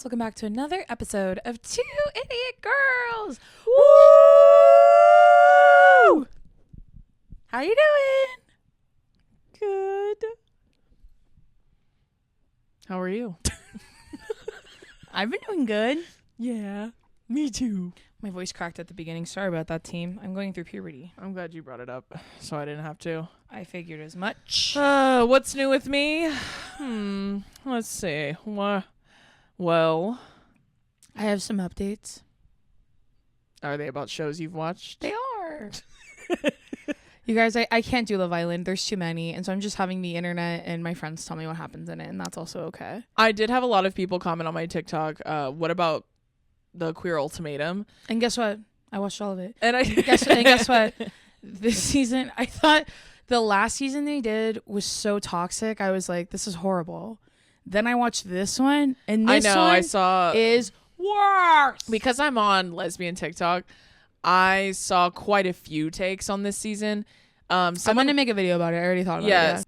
friends. Welcome back to another episode of Two Idiot Girls. Woo! How you doing? Good. How are you? I've been doing good. Yeah, me too. My voice cracked at the beginning. Sorry about that, team. I'm going through puberty. I'm glad you brought it up, so I didn't have to. I figured as much. What's new with me? Let's see. Well, I have some updates. are they about shows you've watched? They are. You guys, I can't do Love Island. There's too many. And so I'm just having the internet and my friends tell me what happens in it. And that's also okay. I did have a lot of people comment on my TikTok. What about the Queer Ultimatum? And guess what? I watched all of it. And guess what? This season, I thought the last season they did was so toxic. I was like, this is horrible. Then I watched this one, and this one is worse. Because I'm on lesbian TikTok, I saw quite a few takes on this season. I'm going to make a video about it. I already thought about it.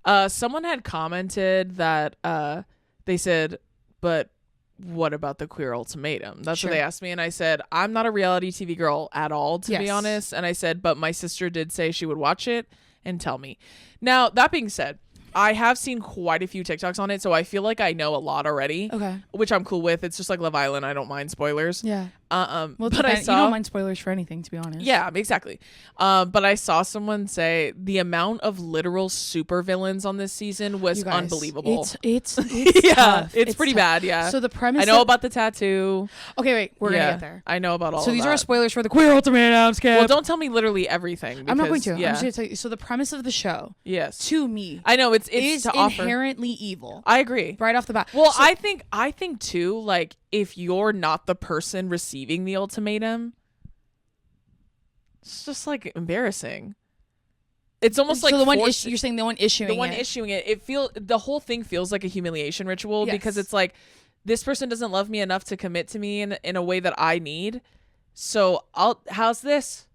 Yeah. Someone had commented that they said, but what about the Queer Ultimatum? That's what they asked me. And I said, I'm not a reality TV girl at all, to be honest. And I said, but my sister did say she would watch it and tell me. Now, that being said, I have seen quite a few TikToks on it, so I feel like I know a lot already. Okay. Which I'm cool with. It's just like Love Island. I don't mind spoilers. Yeah. Well, but you don't mind spoilers for anything, to be honest. Yeah, exactly. But I saw someone say the amount of literal supervillains on this season was unbelievable. It's yeah, tough. It's pretty bad. Yeah. So the premise. I know about the tattoo. Okay, wait. We're gonna get there. I know about all. So of these that. are spoilers for the Queer Ultimatum. Skip. Well, don't tell me literally everything. Because, I'm not going to. Yeah. I'm just gonna tell you. So the premise of the show. Yes. To me. I know it's is to offer. Inherently evil. I agree. Right off the bat. Well, so, I think too. Like, if you're not the person receiving the ultimatum, it's just like embarrassing. It's almost like the one you're saying the one issuing it. The whole thing feels like a humiliation ritual because it's like this person doesn't love me enough to commit to me in a way that I need. So how's this?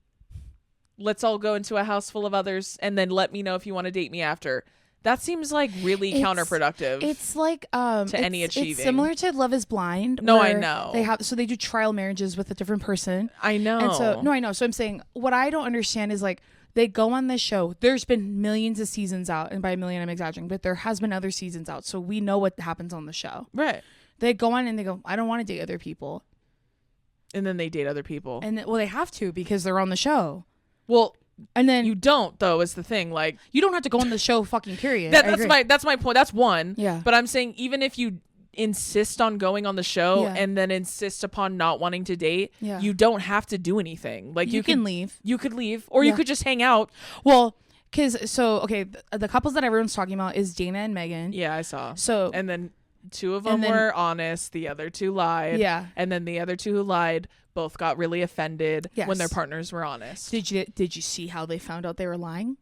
Let's all go into a house full of others and then let me know if you want to date me after. That seems like really counterproductive. It's like to any achieving. It's similar to Love Is Blind. No, I know. They do trial marriages with a different person. I know. And I know. So I'm saying what I don't understand is like they go on this show. There's been millions of seasons out, and by a million I'm exaggerating, but there has been other seasons out, so we know what happens on the show. Right. They go on and they go, I don't want to date other people. And then they date other people. And they have to because they're on the show. Well. And then you don't though is the thing. Like you don't have to go on the show fucking period. That's my point. That's one. Yeah. But I'm saying even if you insist on going on the show and then insist upon not wanting to date, you don't have to do anything. Like you can leave. You could leave or you could just hang out. Well, the couples that everyone's talking about is Dana and Megan. Yeah, I saw. So and then two of them were honest. The other two lied. Yeah. And then the other two who lied both got really offended when their partners were honest. Did you see how they found out they were lying?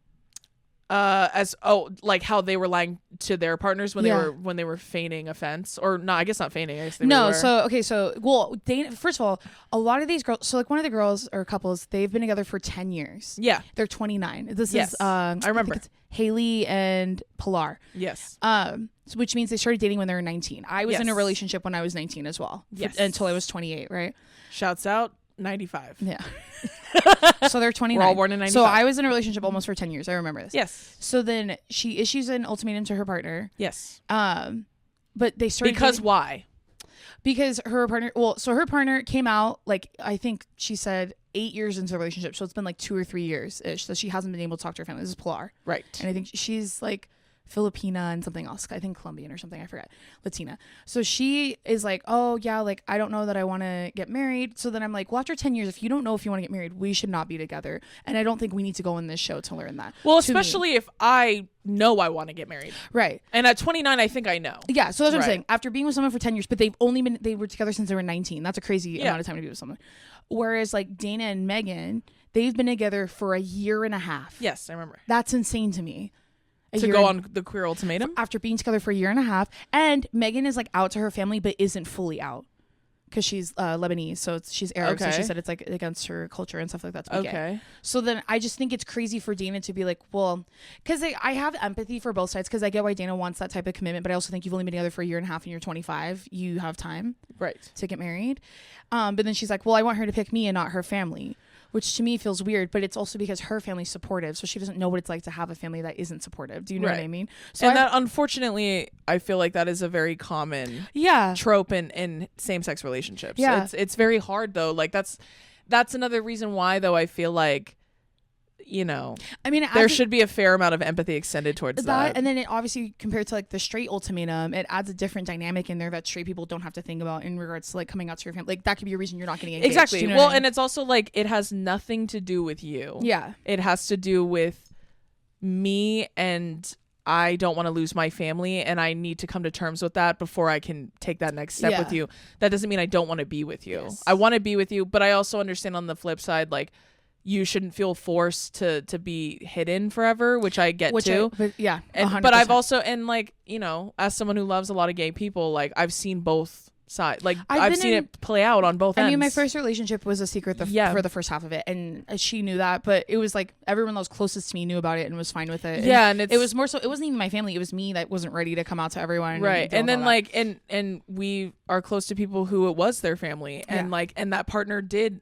Like how they were lying to their partners when they were feigning offense, or no, I guess not feigning. I guess they were. Dana, first of all, a lot of these girls. So like one of the girls or couples, they've been together for 10 years. Yeah, they're 29. This is I remember. It's Haley and Pilar. Yes. Which means they started dating when they were 19. I was in a relationship when I was 19 as well. Yes. Until I was 28, right? Shouts out 95. Yeah. So they're 29. We're all born in 95. So I was in a relationship almost for 10 years. I remember this. Yes. So then she issues an ultimatum to her partner. Yes. But they started why? Because her partner came out, like, I think she said 8 years into the relationship. So it's been like 2 or 3 years ish. So she hasn't been able to talk to her family. This is Pilar. Right. And I think she's like Filipina and something else. I think Colombian or something. I forget. Latina. So she is like, oh yeah, like I don't know that I want to get married. So then I'm like, well, after 10 years, if you don't know if you want to get married, we should not be together. And I don't think we need to go on this show to learn that. Well, especially if I know I want to get married. Right. And at 29, I think I know. Yeah. So that's what I'm saying. After being with someone for 10 years, but they were together since they were 19. That's a crazy amount of time to be with someone. Whereas like Dana and Megan, they've been together for a year and a half. Yes, I remember. That's insane to me. To go on the Queer Ultimatum? After being together for a year and a half. And Megan is like out to her family, but isn't fully out. because she's Lebanese, so she's Arab. Okay. So she said it's like against her culture and stuff like that to be Okay. gay. So then I just think it's crazy for Dana to be like, well, because I have empathy for both sides, because I get why Dana wants that type of commitment, but I also think you've only been together for a year and a half and you're 25. You have time to get married. But then she's like, well, I want her to pick me and not her family, which to me feels weird, but it's also because her family's supportive, so she doesn't know what it's like to have a family that isn't supportive. Do you know what I mean? So and that, unfortunately, I feel like that is a very common trope in same-sex relationships. Yeah. It's very hard, though. Like, that's another reason why, though, I feel like, you know, I mean, there should be a fair amount of empathy extended towards that. And then it obviously, compared to like the straight ultimatum, it adds a different dynamic in there that straight people don't have to think about in regards to like coming out to your family. Like that could be a reason you're not getting engaged. Exactly. You know well, what I mean? And it's also like it has nothing to do with you. Yeah. It has to do with me, and I don't want to lose my family, and I need to come to terms with that before I can take that next step with you. That doesn't mean I don't want to be with you. Yes. I want to be with you, but I also understand on the flip side, like, you shouldn't feel forced to be hidden forever, which I get too. But I've also, and like, you know, as someone who loves a lot of gay people, like I've seen both sides. Like I've seen it play out on both ends. I mean, my first relationship was a secret for the first half of it, and she knew that, but it was like everyone that was closest to me knew about it and was fine with it. Yeah, and it was more so, it wasn't even my family, it was me that wasn't ready to come out to everyone. Right. And then like, and we are close to people who it was their family, and like, and that partner did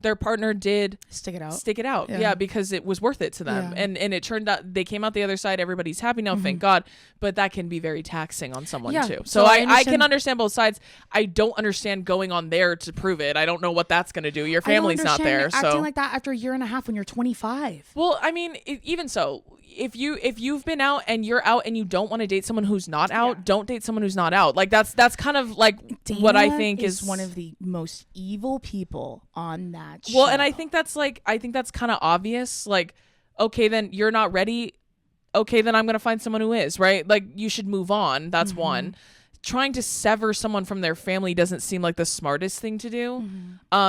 their partner did stick it out. Yeah, because it was worth it to them. And it turned out they came out the other side, everybody's happy now, thank God, but that can be very taxing on someone too. So I can understand both sides. I don't understand going on there to prove it. I don't know what that's going to do. Your family's not there. So acting like that after a year and a half when you're 25. Well, I mean, even so, if you've been out and you're out and you don't want to date someone who's not out, don't date someone who's not out. Like that's kind of like Dana what I think is one of the most evil people on that show. Well, and I think that's kind of obvious. Like, okay, then you're not ready. Okay, then I'm going to find someone who is, right? Like you should move on. That's one. Trying to sever someone from their family doesn't seem like the smartest thing to do,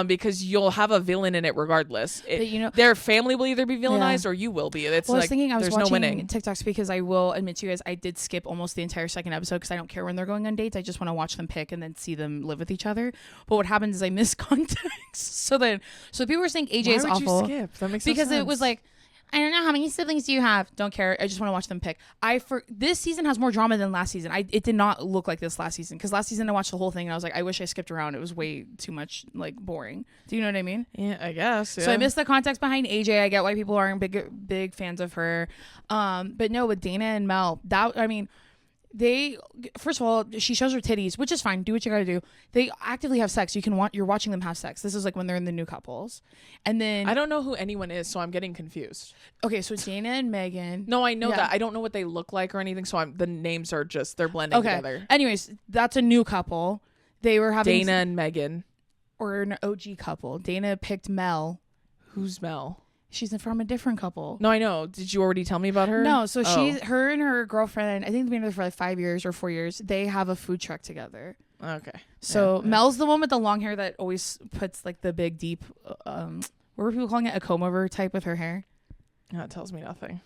because you'll have a villain in it regardless. Their family will either be villainized or you will be. It's well, like I was there's watching no winning. TikToks, because I will admit to you guys, I did skip almost the entire second episode because I don't care when they're going on dates. I just want to watch them pick and then see them live with each other. But what happens is I miss context. So people were saying AJ is awful. Why would you skip? That makes no because sense. It was like, I don't know how many siblings do you have. Don't care. I just want to watch them pick. This season has more drama than last season. It did not look like this last season, because last season I watched the whole thing and I was like, I wish I skipped around. It was way too much like boring. Do you know what I mean? Yeah, I guess. Yeah. So I missed the context behind AJ. I get why people aren't big fans of her. But no, with Dana and Mel, first of all, she shows her titties, which is fine. Do what you gotta do. They actively have sex. You're watching them have sex. This is like when they're in the new couples. And then I don't know who anyone is, so I'm getting confused. Okay, so Dana and Megan. No, I know that. I don't know what they look like or anything, so the names are just, they're blending together. Anyways, that's a new couple. They were having Dana and Megan. Or an OG couple. Dana picked Mel. Who's Mel? She's from a different couple. No, I know. Did you already tell me about her? No, so her and her girlfriend, I think they've been together for like 5 years or 4 years. They have a food truck together. Okay. So Mel's the one with the long hair that always puts like the big deep, what were people calling it? A comb over type with her hair. That tells me nothing.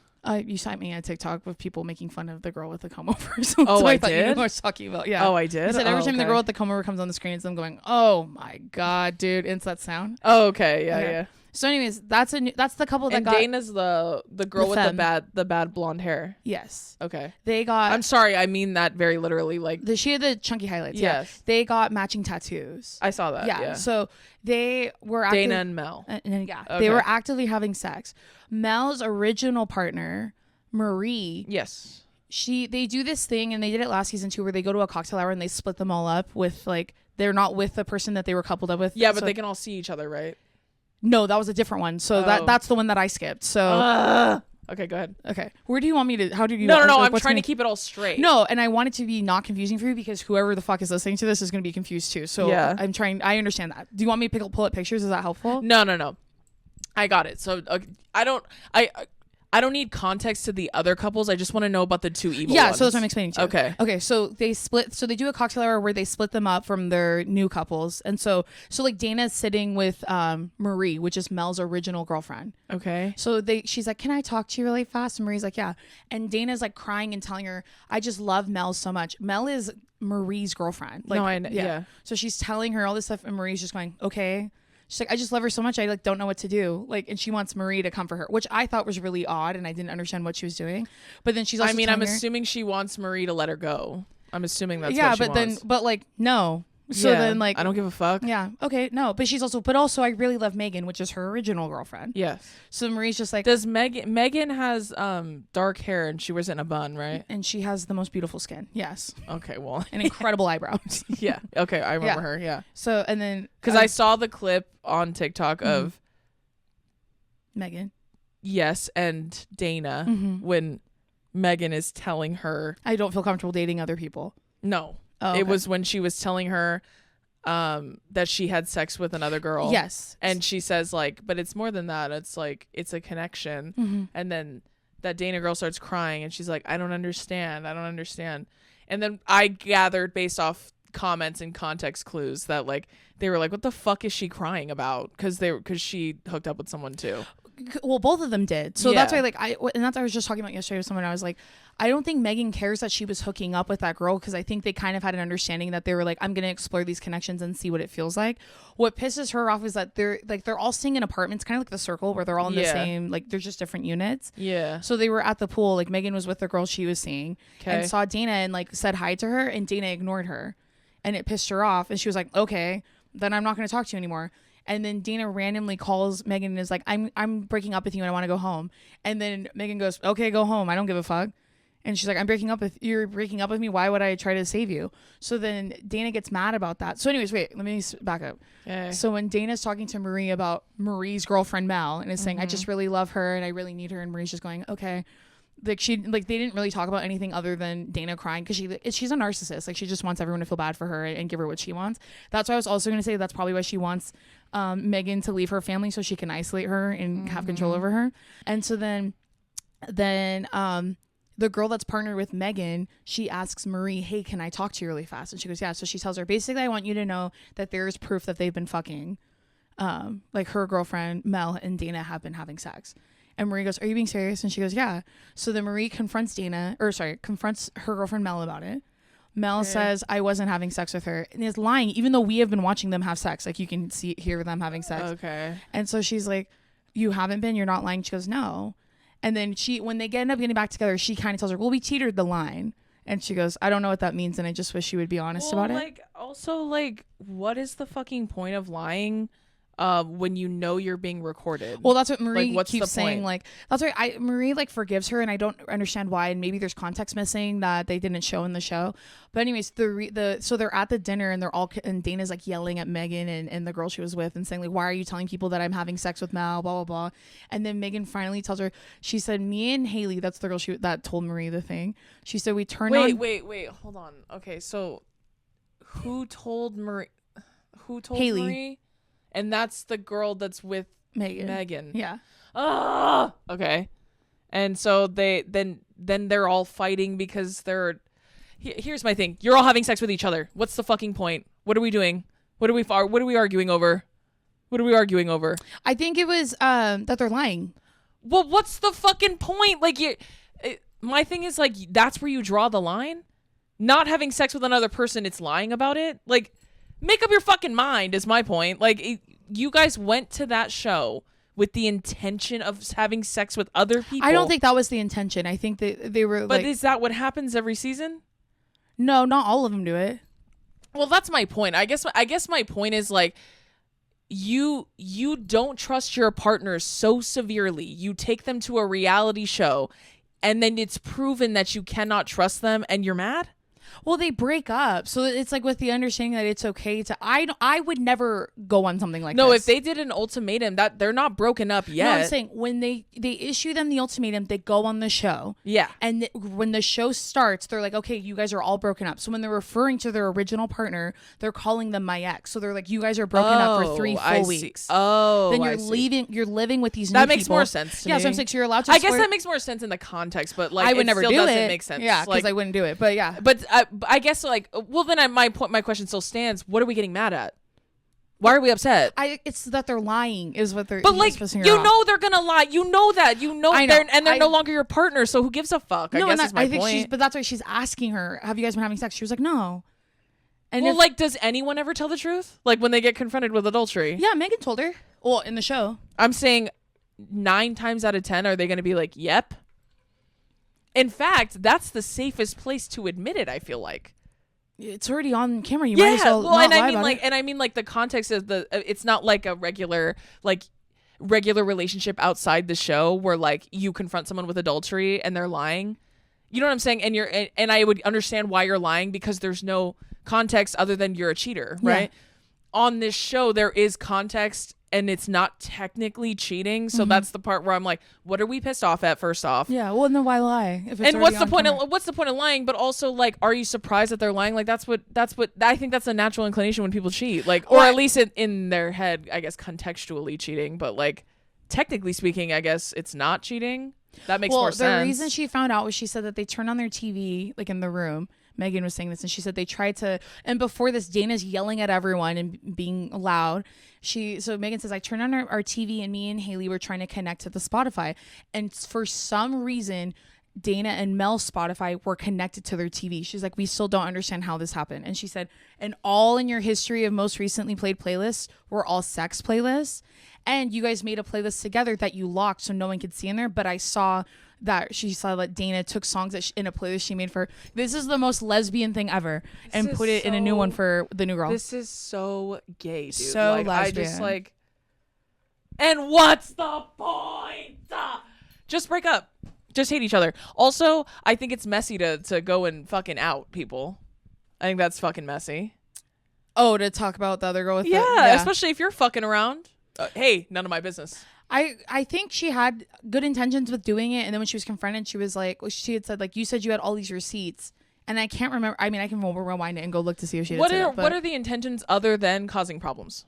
You sent me a TikTok with people making fun of the girl with the comb over. So I thought did? you knew what I was talking about. Yeah. Oh, I did? He said every time the girl with the comb over comes on the screen, it's them going, oh my God, dude. It's that sound. Oh, okay. Yeah. So anyways, that's the couple that got. And Dana's the girl with the bad blonde hair. Yes. Okay. They got. I'm sorry, I mean that very literally. Like she had the chunky highlights. Yes. Yeah. They got matching tattoos. I saw that. Yeah. So they were Dana and Mel. They were actively having sex. Mel's original partner, Marie. Yes. They do this thing, and they did it last season too, where they go to a cocktail hour and they split them all up with like they're not with the person that they were coupled up with. Yeah, but they can all see each other, right? No, that was a different one. So that's the one that I skipped. So okay, go ahead. Okay, where do you want me to? How do you? No. I'm trying to keep it all straight. No, and I want it to be not confusing for you, because whoever the fuck is listening to this is going to be confused too. So yeah. I understand that. Do you want me to pull up pictures? Is that helpful? No. I got it. So I I don't need context to the other couples. I just want to know about the two evil ones. So that's what I'm explaining to you. Okay. So they split. So they do a cocktail hour where they split them up from their new couples. And so like Dana's sitting with Marie, which is Mel's original girlfriend. Okay. So she's like, can I talk to you really fast? And Marie's like, yeah. And Dana's like crying and telling her, I just love Mel so much. Mel is Marie's girlfriend. Like, no, I know. Yeah. So she's telling her all this stuff and Marie's just going, okay. She's like, I just love her so much. I like don't know what to do. Like, and she wants Marie to comfort her, which I thought was really odd, and I didn't understand what she was doing. But then she's also, I'm assuming she wants Marie to let her go. I'm assuming that's what she but wants. but like no. So then like I don't give a fuck. Yeah. Okay. No. But also I really love Megan, which is her original girlfriend. Yes. So Marie's just like, does Megan has dark hair and she wears it in a bun, right? And she has the most beautiful skin. Yes. Okay. Well. And incredible eyebrows. Yeah. Okay. I remember her. Yeah. So and then because I saw the clip on TikTok of Megan. Yes, and Dana when Megan is telling her, I don't feel comfortable dating other people. No. Oh, okay. It was when she was telling her that she had sex with another girl. Yes. And she says like, but it's more than that. It's like, it's a connection. And then that Dana girl starts crying and she's like, I don't understand. And then I gathered based off comments and context clues that like, they were like, what the fuck is she crying about? Because she hooked up with someone too. Well, both of them did. So that's why I was just talking about yesterday with someone. I was like, I don't think Megan cares that she was hooking up with that girl because I think they kind of had an understanding that they were like, I'm going to explore these connections and see what it feels like. What pisses her off is that they're all staying in apartments, kind of like the Circle, where they're all in the same, like there's just different units. Yeah. So they were at the pool. Like Megan was with the girl she was seeing and saw Dana and like said hi to her, and Dana ignored her, and it pissed her off. And she was like, okay, then I'm not going to talk to you anymore. And then Dana randomly calls Megan and is like, I'm breaking up with you and I want to go home. And then Megan goes, okay, go home. I don't give a fuck. And she's like, you're breaking up with me. Why would I try to save you? So then Dana gets mad about that. So anyways, wait, let me back up. Okay. So when Dana's talking to Marie about Marie's girlfriend, Mel, and is saying, I just really love her and I really need her. And Marie's just going, okay. Like they didn't really talk about anything other than Dana crying because she's a narcissist. Like she just wants everyone to feel bad for her and give her what she wants. That's why I was also going to say that's probably why she wants Megan to leave her family so she can isolate her and have control over her. And so then the girl that's partnered with Megan, she asks Marie, hey, can I talk to you really fast? And she goes, yeah. So she tells her, basically, I want you to know that there is proof that they've been fucking. Like her girlfriend Mel and Dana have been having sex. And Marie goes, are you being serious? And she goes, yeah. So then Marie confronts her girlfriend Mel about it. Mel says, I wasn't having sex with her, and is lying, even though we have been watching them have sex. Like you can hear them having sex. Okay. And so she's like, you haven't been? You're not lying? She goes, no. And then when they end up getting back together, she kind of tells her, well, we teetered the line. And she goes, I don't know what that means, and I just wish you would be honest about it. Like, also, like, what is the fucking point of lying when you know you're being recorded? Well, that's what Marie keeps saying. Like, that's why Marie like forgives her, and I don't understand why. And maybe there's context missing that they didn't show in the show. But anyways, so they're at the dinner, and Dana's like yelling at Megan and the girl she was with and saying like, why are you telling people that I'm having sex with Mal? Blah blah blah. And then Megan finally tells her, she said, me and Haley, that's the girl that told Marie the thing. She said we turned on. Wait, hold on. Okay, so who told Marie? Who told Haley. Marie? And that's the girl that's with Megan. Yeah. Oh, okay. And so then they're all fighting because they're. Here's my thing. You're all having sex with each other. What's the fucking point? What are we doing? What are we arguing over? What are we arguing over? I think it was that they're lying. Well, what's the fucking point? Like, my thing is like that's where you draw the line. Not having sex with another person, it's lying about it. Like. Make up your fucking mind is my point. Like, you guys went to that show with the intention of having sex with other people. I don't think that was the intention. I think they were But is that what happens every season? No, not all of them do it. Well, that's my point. I guess my point is like you don't trust your partner so severely. You take them to a reality show and then it's proven that you cannot trust them and you're mad? Well, they break up, so it's like with the understanding that it's okay to. I would never go on something like this. No, if they did an ultimatum, that they're not broken up yet. No, I'm saying when they issue them the ultimatum, they go on the show. Yeah. And when the show starts, they're like, okay, you guys are all broken up. So when they're referring to their original partner, they're calling them my ex. So they're like, you guys are broken up for 3 full weeks. Oh, then you're leaving. You're living with these new that makes people. more sense to me. So I'm saying, so you're allowed to. I guess that makes more sense in the context, but like I would never still do doesn't it. make sense. Yeah, because like, I wouldn't do it. But yeah. But I guess like, well, then my question still stands. What are we getting mad at? Why are we upset? It's that they're lying is what they're. But like, you know they're gonna lie. You know that. You know, they're no longer your partner. So who gives a fuck? No, I guess is my point. But that's why she's asking her, "Have you guys been having sex?" She was like, "No." And well, like, does anyone ever tell the truth? Like when they get confronted with adultery? Yeah, Megan told her. Well, in the show. I'm saying 9 times out of 10, are they going to be like, "Yep"? In fact, that's the safest place to admit it. I feel like it's already on camera. You might as well. Well, not and lie I mean about like, it. and I mean like the context of it's not like a regular relationship outside the show where like you confront someone with adultery and they're lying. You know what I'm saying? And I would understand why you're lying because there's no context other than you're a cheater, right? Yeah. On this show, there is context. And it's not technically cheating, so that's the part where I'm like, "What are we pissed off at?" First off, yeah. Well, then why lie? If it's and what's the point? What's the point of lying? But also, like, are you surprised that they're lying? Like, that's what I think that's a natural inclination when people cheat, like, or at least in their head, I guess, contextually cheating. But like, technically speaking, I guess it's not cheating. That makes more sense. Well, the reason she found out was she said that they turned on their TV, like in the room. Megan was saying this, and she said they tried to, and before this, Dana's yelling at everyone and being loud. So Megan says, I turned on our TV and me and Haley were trying to connect to the Spotify. And for some reason, Dana and Mel's Spotify were connected to their TV. She's like, we still don't understand how this happened. And she said, and all in your history of most recently played playlists were all sex playlists. And you guys made a playlist together that you locked so no one could see in there. But I saw that she saw that Dana took songs that in a playlist she made for. This is the most lesbian thing ever, and put it in a new one for the new girl. This is so gay, dude. So like, lesbian. I just like. And what's the point? Just break up. Just hate each other. Also, I think it's messy to go and fucking out people. I think that's fucking messy. Oh, to talk about the other girl with yeah, especially if you're fucking around. Hey, none of my business. I think she had good intentions with doing it, and then when she was confronted, she was like, she had said like, you said you had all these receipts, and I can't remember. I mean, I can rewind it and go look to see if she did say that, what are the intentions other than causing problems?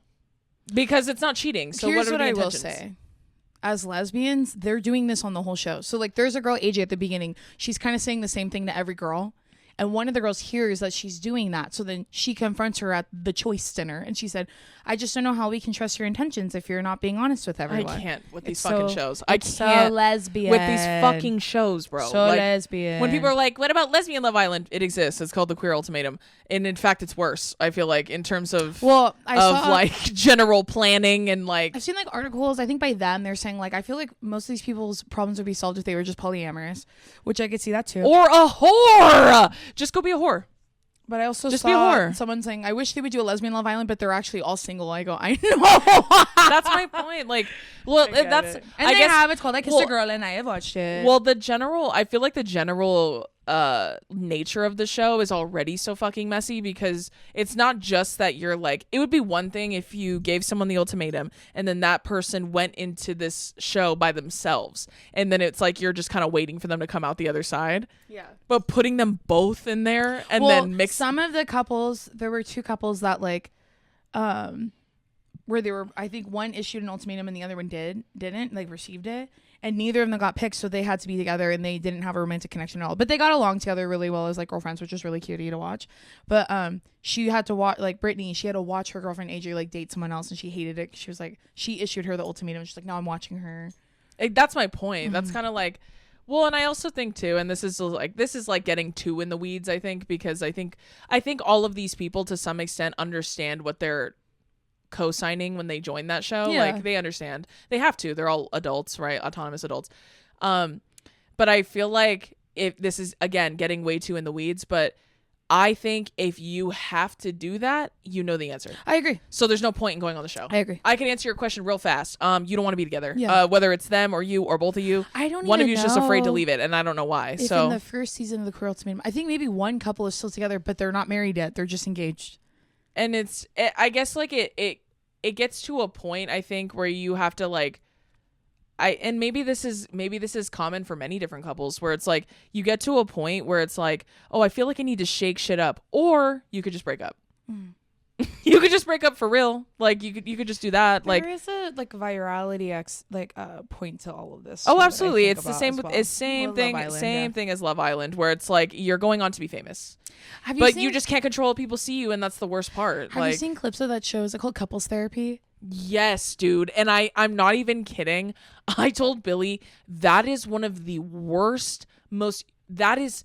Because it's not cheating. So here's what are the intentions? I will say. As lesbians, they're doing this on the whole show. So like, there's a girl, AJ, at the beginning. She's kind of saying the same thing to every girl. And one of the girls hears that she's doing that. So then she confronts her at the choice dinner. And she said, I just don't know how we can trust your intentions if you're not being honest with everyone. I can't with these fucking shows. I can't. So lesbian. With these fucking shows, bro. So like, lesbian. When people are like, what about Lesbian Love Island? It exists. It's called the Queer Ultimatum. And in fact, it's worse, I feel like, in terms of like general planning and like. I've seen like articles, I think by them, they're saying like, I feel like most of these people's problems would be solved if they were just polyamorous, which I could see that too. Or a whore. Just go be a whore. But I also just saw be a whore. Someone saying, I wish they would do a Lesbian Love Island, but they're actually all single. I go, I know. That's my point. Like, well, that's it. And I guess it's called I Kissed a Girl, and I have watched it. Well, I feel like the general nature of the show is already so fucking messy because it's not just that you're like, it would be one thing if you gave someone the ultimatum and then that person went into this show by themselves and then it's like you're just kind of waiting for them to come out the other side. Yeah. But putting them both in there and then mix some of the couples, there were 2 couples that like where they were, I think one issued an ultimatum and the other one didn't like received it, and neither of them got picked, so they had to be together and they didn't have a romantic connection at all, but they got along together really well as like girlfriends, which is really cutie to watch. But she had to watch, like Brittany, she had to watch her girlfriend AJ like date someone else, and she hated it. She was like, she issued her the ultimatum and she's like, now I'm watching her. That's my point. That's kind of like, well, and I also think too, and this is like getting too in the weeds, I think, because I think all of these people to some extent understand what they're co-signing when they join that show. Yeah. Like they understand, they have to, they're all adults, right? Autonomous adults. But I feel like if this is again getting way too in the weeds, but I think if you have to do that, you know the answer. I agree. So there's no point in going on the show. I agree. I can answer your question real fast. You don't want to be together. Yeah. Whether it's them or you or both of you. I don't One even of you is just afraid to leave it, and I don't know why. If so in the first season of the Queer Ultimatum, I think maybe one couple is still together, but they're not married yet. They're just engaged. And I guess like it gets to a point, I think, where you have to like, and maybe this is common for many different couples, where it's like you get to a point where it's like, oh, I feel like I need to shake shit up, or you could just break up. You could just break up for real. Like you could just do that. There like is a like virality point to all of this. Oh, too, absolutely. It's the same with it's same Or thing Love Island, same yeah. thing as Love Island, where it's like you're going on to be famous, Have but seen, you just can't control what people see you, and that's the worst part. Have you seen clips of that show? Is it called Couples Therapy? Yes, dude. And I'm not even kidding. I told Billy that is one of the worst, that is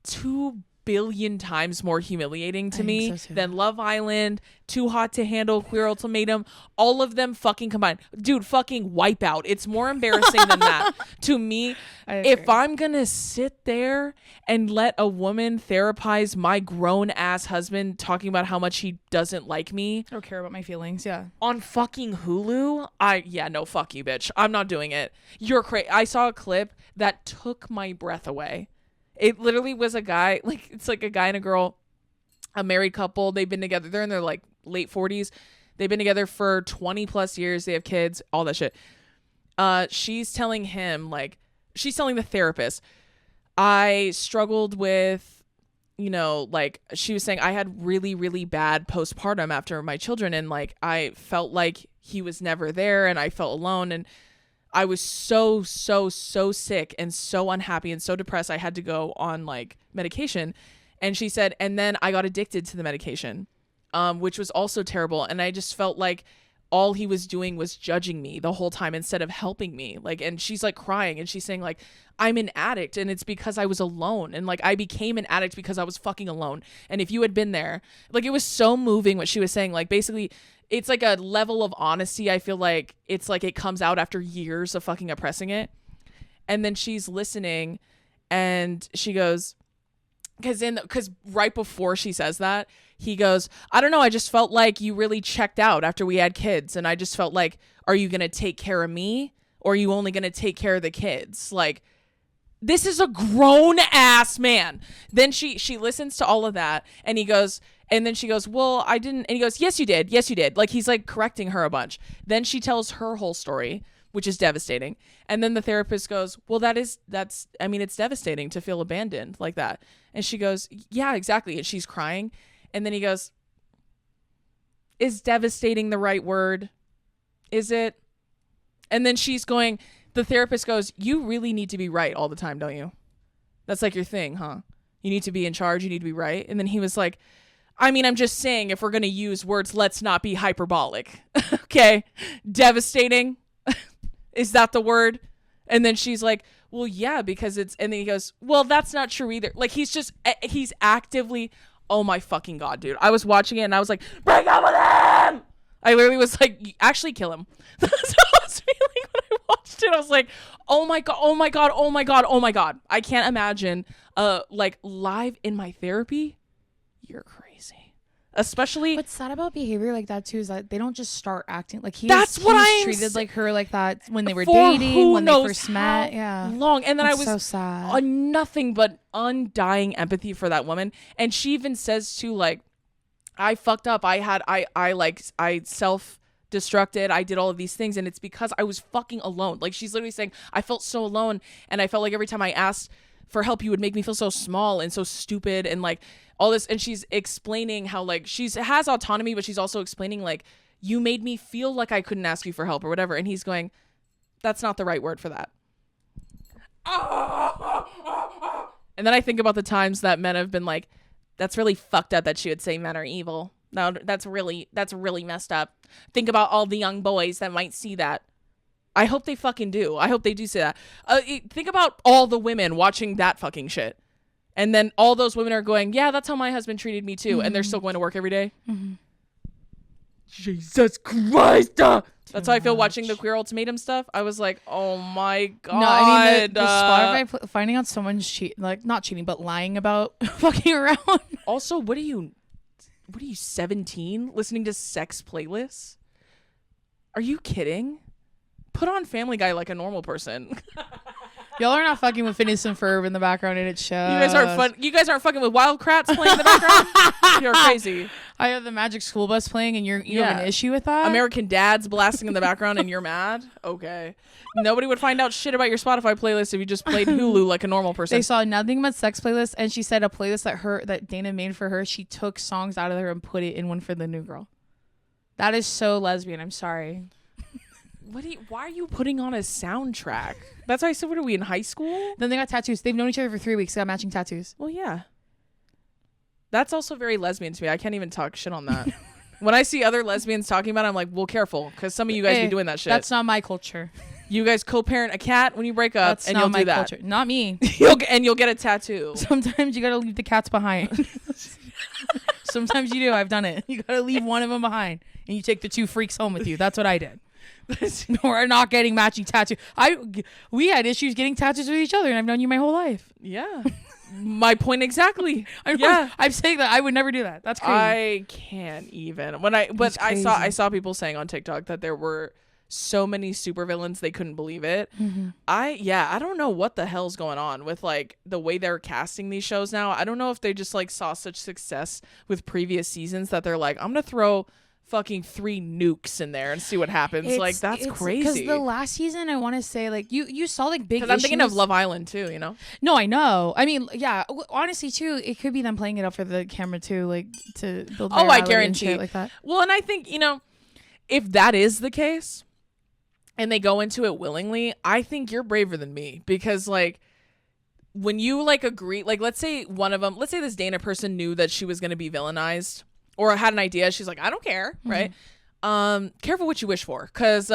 2 billion times more humiliating to me than Love Island, Too Hot to Handle, Queer Ultimatum, all of them fucking combined. Dude, fucking Wipeout. It's more embarrassing than that to me. If I'm gonna sit there and let a woman therapize my grown ass husband talking about how much he doesn't like me Or care about my feelings? Yeah. on fucking Hulu, no, fuck you, bitch. I'm not doing it. You're crazy. I saw a clip that took my breath away. It literally was a guy, like, it's like a guy and a girl, a married couple. They've been together. They're in their like late 40s. They've been together for 20 plus years. They have kids, all that shit. She's telling him, like, she's telling the therapist, I struggled with, like, she was saying I had really, really bad postpartum after my children. And like, I felt like he was never there and I felt alone. And I was so sick and so unhappy and so depressed. I had to go on like medication. And she said, and then I got addicted to the medication, which was also terrible. And I just felt like all he was doing was judging me the whole time instead of helping me. Like, and she's like crying and she's saying like, I'm an addict and it's because I was alone. And like, I became an addict because I was fucking alone. And if you had been there, like, it was so moving what she was saying. Like, basically, it's like a level of honesty. I feel like it's like it comes out after years of fucking oppressing it. And then she's listening and she goes, because right before she says that, he goes, I don't know, I just felt like you really checked out after we had kids. And I just felt like, are you going to take care of me? Or are you only going to take care of the kids? Like, this is a grown ass man. Then she listens to all of that and he goes, and then she goes, well, I didn't. And he goes, yes, you did. Yes, you did. Like, he's like correcting her a bunch. Then she tells her whole story, which is devastating. And then the therapist goes, well, it's devastating to feel abandoned like that. And she goes, yeah, exactly. And she's crying. And then he goes, is devastating the right word? Is it? And then she's going, the therapist goes, you really need to be right all the time, don't you? That's like your thing, huh? You need to be in charge. You need to be right. And then he was like, I mean, I'm just saying, if we're going to use words, let's not be hyperbolic. Okay. Devastating. Is that the word? And then she's like, well, yeah, because it's, and then he goes, well, that's not true either. Like, he's actively, oh my fucking God, dude. I was watching it and I was like, break up with him. I literally was like, actually kill him. That's what I was feeling when I watched it. I was like, oh my God, oh my God, oh my God, oh my God. I can't imagine, like, live in my therapy. You're crazy. Especially, what's sad about behavior like that too is that they don't just start acting like that's what I treated like her like that when they were dating, when they first met. Yeah, long. And then that's I was so sad. On nothing but undying empathy for that woman. And she even says too, like, I fucked up. I self-destructed. I did all of these things, and it's because I was fucking alone. Like, she's literally saying, I felt so alone, and I felt like every time I asked for help, you would make me feel so small and so stupid and like all this. And she's explaining how like she has autonomy, but she's also explaining like, you made me feel like I couldn't ask you for help or whatever. And he's going, that's not the right word for that. And then I think about the times that men have been like, that's really fucked up that she would say men are evil. No, that's really messed up. Think about all the young boys that might see that. I hope they fucking do. I hope they do say that. Think about all the women watching that fucking shit. And then all those women are going, yeah, that's how my husband treated me too. Mm-hmm. And they're still going to work every day. Mm-hmm. Jesus Christ. That's how I feel watching the Queer Ultimatum stuff. I was like, oh my God. No, I mean, the Spotify finding out someone's not cheating, but lying about fucking around. Also, what are you 17 listening to sex playlists? Are you kidding? Put on Family Guy like a normal person. Y'all are not fucking with Phineas and Ferb in the background, and it shows. You guys aren't fucking with Wild Kratts playing in the background. You're crazy. I have the Magic School Bus playing, and you have an issue with that. American Dad's blasting in the background, and you're mad. Okay. Nobody would find out shit about your Spotify playlist if you just played Hulu like a normal person. They saw nothing but sex playlists, and she said a playlist that Dana made for her. She took songs out of there and put it in one for the new girl. That is so lesbian. I'm sorry. Why are you putting on a soundtrack? That's why I said, what are we in high school? Then they got tattoos. They've known each other for 3 weeks. They got matching tattoos. Well, yeah. That's also very lesbian to me. I can't even talk shit on that. When I see other lesbians talking about it, I'm like, well, careful, because some of you guys be doing that shit. That's not my culture. You guys co-parent a cat when you break up, That's and not you'll my do that. culture. Not me. You'll get a tattoo. Sometimes you gotta leave the cats behind. Sometimes you do. I've done it. You gotta leave one of them behind, and you take the 2 freaks home with you. That's what I did. We're not getting matching tattoos. We had issues getting tattoos with each other, and I've known you my whole life. Yeah. My point exactly. I'm saying that I would never do that. That's crazy. I can't even. I saw people saying on TikTok that there were so many supervillains they couldn't believe it. Mm-hmm. I don't know what the hell's going on with like the way they're casting these shows now. I don't know if they just like saw such success with previous seasons that they're like, I'm gonna throw fucking 3 nukes in there and see what happens. That's crazy. Because the last season, I want to say, like, you saw like big issues. I'm thinking of Love Island too, you know? No, I know. I mean, yeah. Honestly, too, it could be them playing it up for the camera too, like to build. Oh, I guarantee and shit like that. Well, and I think if that is the case, and they go into it willingly, I think you're braver than me, because like when you like agree, like let's say this Dana person knew that she was going to be villainized. Or had an idea, she's like, I don't care, right? Careful what you wish for, because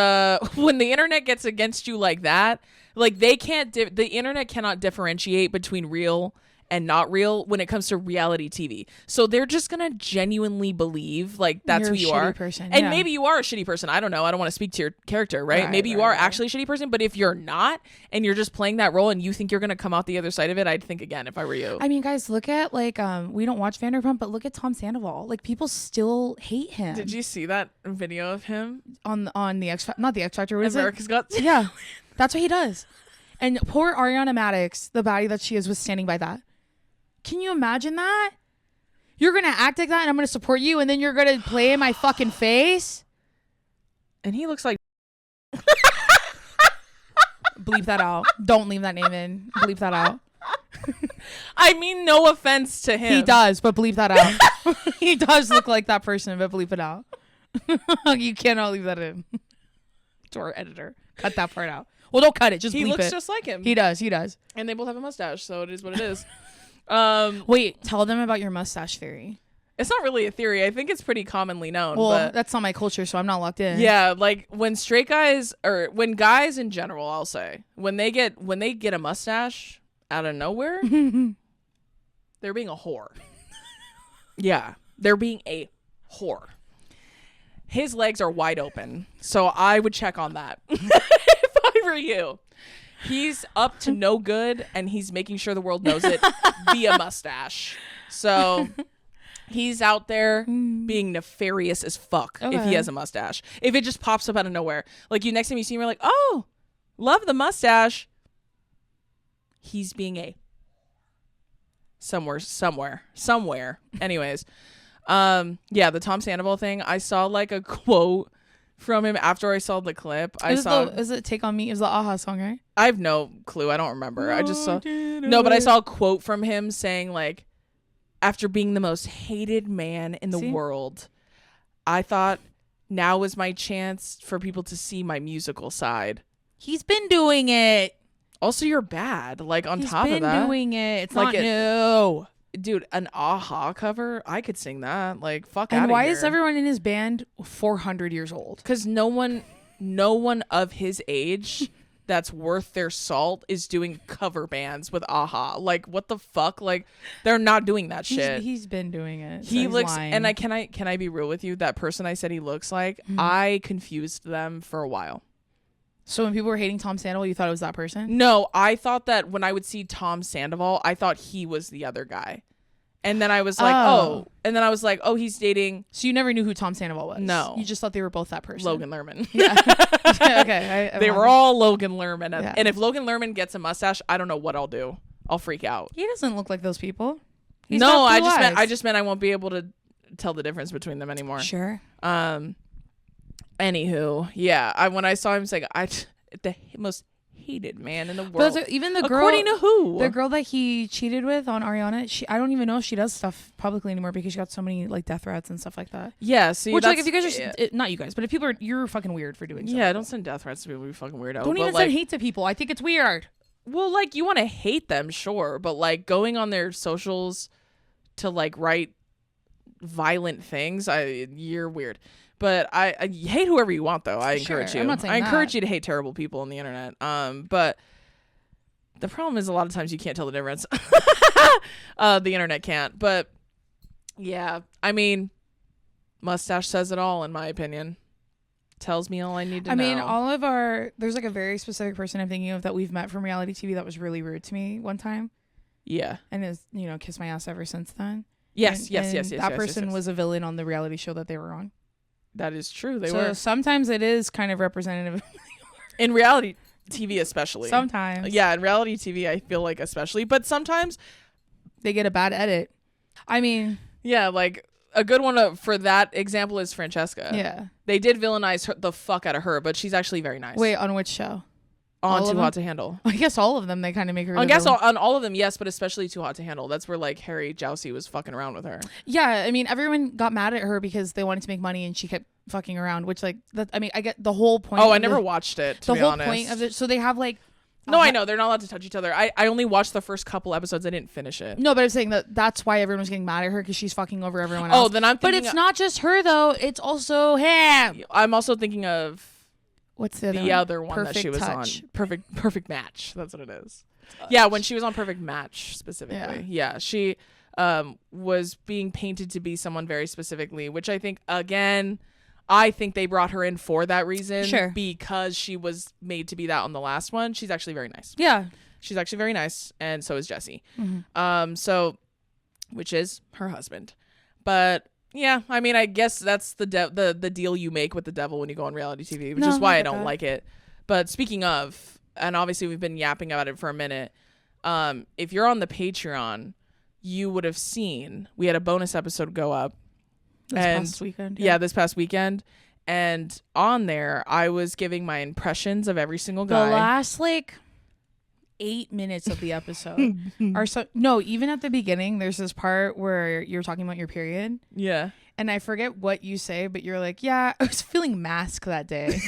when the internet gets against you like that, like the internet cannot differentiate between real and not real when it comes to reality TV. So they're just gonna genuinely believe like that's who you are. Person, and maybe you are a shitty person. I don't know. I don't want to speak to your character, right? Maybe you are actually a shitty person, but if you're not and you're just playing that role and you think you're gonna come out the other side of it, I'd think again if I were you. I mean, guys, look at like we don't watch Vanderpump, but look at Tom Sandoval. Like people still hate him. Did you see that video of him on the not the X Factor? What is America's it? Got Yeah, that's what he does. And poor Ariana Madix, the baddie that she is, was standing by that. Can you imagine that? You're going to act like that and I'm going to support you, and then you're going to play in my fucking face? And he looks like... Bleep that out. Don't leave that name in. Bleep that out. I mean, no offense to him. He does, but bleep that out. He does look like that person, but bleep it out. You cannot leave that in. To our editor. Cut that part out. Well, don't cut it. Just bleep it. He looks just like him. He does. And they both have a mustache, so it is what it is. Wait, tell them about your mustache theory. It's not really a theory. I think it's pretty commonly known. Well, but that's not my culture, so I'm not locked in. Yeah, like when straight guys, or when guys in general, I'll say, when they get a mustache out of nowhere, they're being a whore. Yeah, they're being a whore. His legs are wide open, so I would check on that if I were you. He's up to no good, and he's making sure the world knows it via mustache. So he's out there being nefarious as fuck if he has a mustache. If it just pops up out of nowhere. Like you next time you see him, you're like, oh, love the mustache. He's being a somewhere. Anyways, yeah, the Tom Sandoval thing. I saw like a quote from him after I saw the clip. Is it Take On Me? It was the AHA song, right? I have no clue. I don't remember. I just saw but I saw a quote from him saying like, after being the most hated man in the world, I thought now was my chance for people to see my musical side. He's been doing it. Also, you're bad. Like on He's top of that, been doing it. It's like not new. Dude, an AHA cover, I could sing that. Like, fuck out of here. And why is here. everyone in his band 400 years old? Because no one of his age that's worth their salt is doing cover bands with AHA. Like, what the fuck? Like, they're not doing that shit. He's been doing it. He looks, lying. and can I be real with you? That person I said he looks like, I confused them for a while. So when people were hating Tom Sandoval, you thought it was that person? No, I thought that when I would see Tom Sandoval, I thought he was the other guy. And then I was like, oh, he's dating. So you never knew who Tom Sandoval was? No. You just thought they were both that person? Logan Lerman. Yeah. Okay. They were all Logan Lerman. Yeah. And if Logan Lerman gets a mustache, I don't know what I'll do. I'll freak out. He doesn't look like those people. I just meant I won't be able to tell the difference between them anymore. Sure. Anywho, yeah. When I saw him, it's like the most hated man in the world. But even the girl, according to who? The girl that he cheated with on Ariana, I don't even know if she does stuff publicly anymore because she got so many like death threats and stuff like that. Yeah, see, which like if you guys are not you guys, but if people are, you're fucking weird for doing. Yeah, don't send death threats to people. You're fucking weirdo. Don't even send hate to people. I think it's weird. Well, like you want to hate them, sure, but like going on their socials to like write violent things, you're weird. But I hate whoever you want, though. I encourage you. I'm not saying I encourage you to hate terrible people on the internet. But the problem is a lot of times you can't tell the difference. The internet can't. But yeah, I mean, mustache says it all, in my opinion. Tells me all I need to know. I mean, there's like a very specific person I'm thinking of that we've met from reality TV that was really rude to me one time. Yeah. And has, kissed my ass ever since then. Yes. That person was a villain on the reality show that they were on. That is true. They so were. Sometimes it is kind of representative. In reality TV especially. Sometimes. Yeah, in reality TV I feel like especially. But sometimes they get a bad edit. I mean. Yeah, like a good one for that example is Francesca. Yeah. They did villainize the fuck out of her, but she's actually very nice. Wait, on which show? On Too Hot to Handle. I guess all of them, they kind of make her. I guess on all of them, yes, but especially Too Hot to Handle. That's where like Harry Jousey was fucking around with her. Yeah, I mean, everyone got mad at her because they wanted to make money and she kept fucking around, which like, I get the whole point. Oh, I never watched it, to be honest. The whole point of it, so they have like. No, I know. They're not allowed to touch each other. I only watched the first couple episodes. I didn't finish it. No, but I'm saying that's why everyone was getting mad at her because she's fucking over everyone else. Oh, then I'm thinking. But it's not just her, though. It's also him. I'm also thinking of. What's the other one Perfect that she was Touch. on? Perfect Match. That's what it is. Touch. Yeah, when she was on Perfect Match specifically. Yeah, she was being painted to be someone very specifically, which I think, again, they brought her in for that reason. Sure. Because she was made to be that on the last one. She's actually very nice. Yeah. She's actually very nice, and so is Jesse. Mm-hmm. Which is her husband. But yeah, I mean, I guess that's the deal you make with the devil when you go on reality TV, which is why I don't like it. But speaking of, and obviously we've been yapping about it for a minute, if you're on the Patreon, you would have seen we had a bonus episode go up. This past weekend. Yeah, this past weekend. And on there, I was giving my impressions of every single guy. The last 8 minutes of the episode even at the beginning, there's this part where you're talking about your period. Yeah. And I forget what you say, but you're like, yeah, I was feeling mask that day.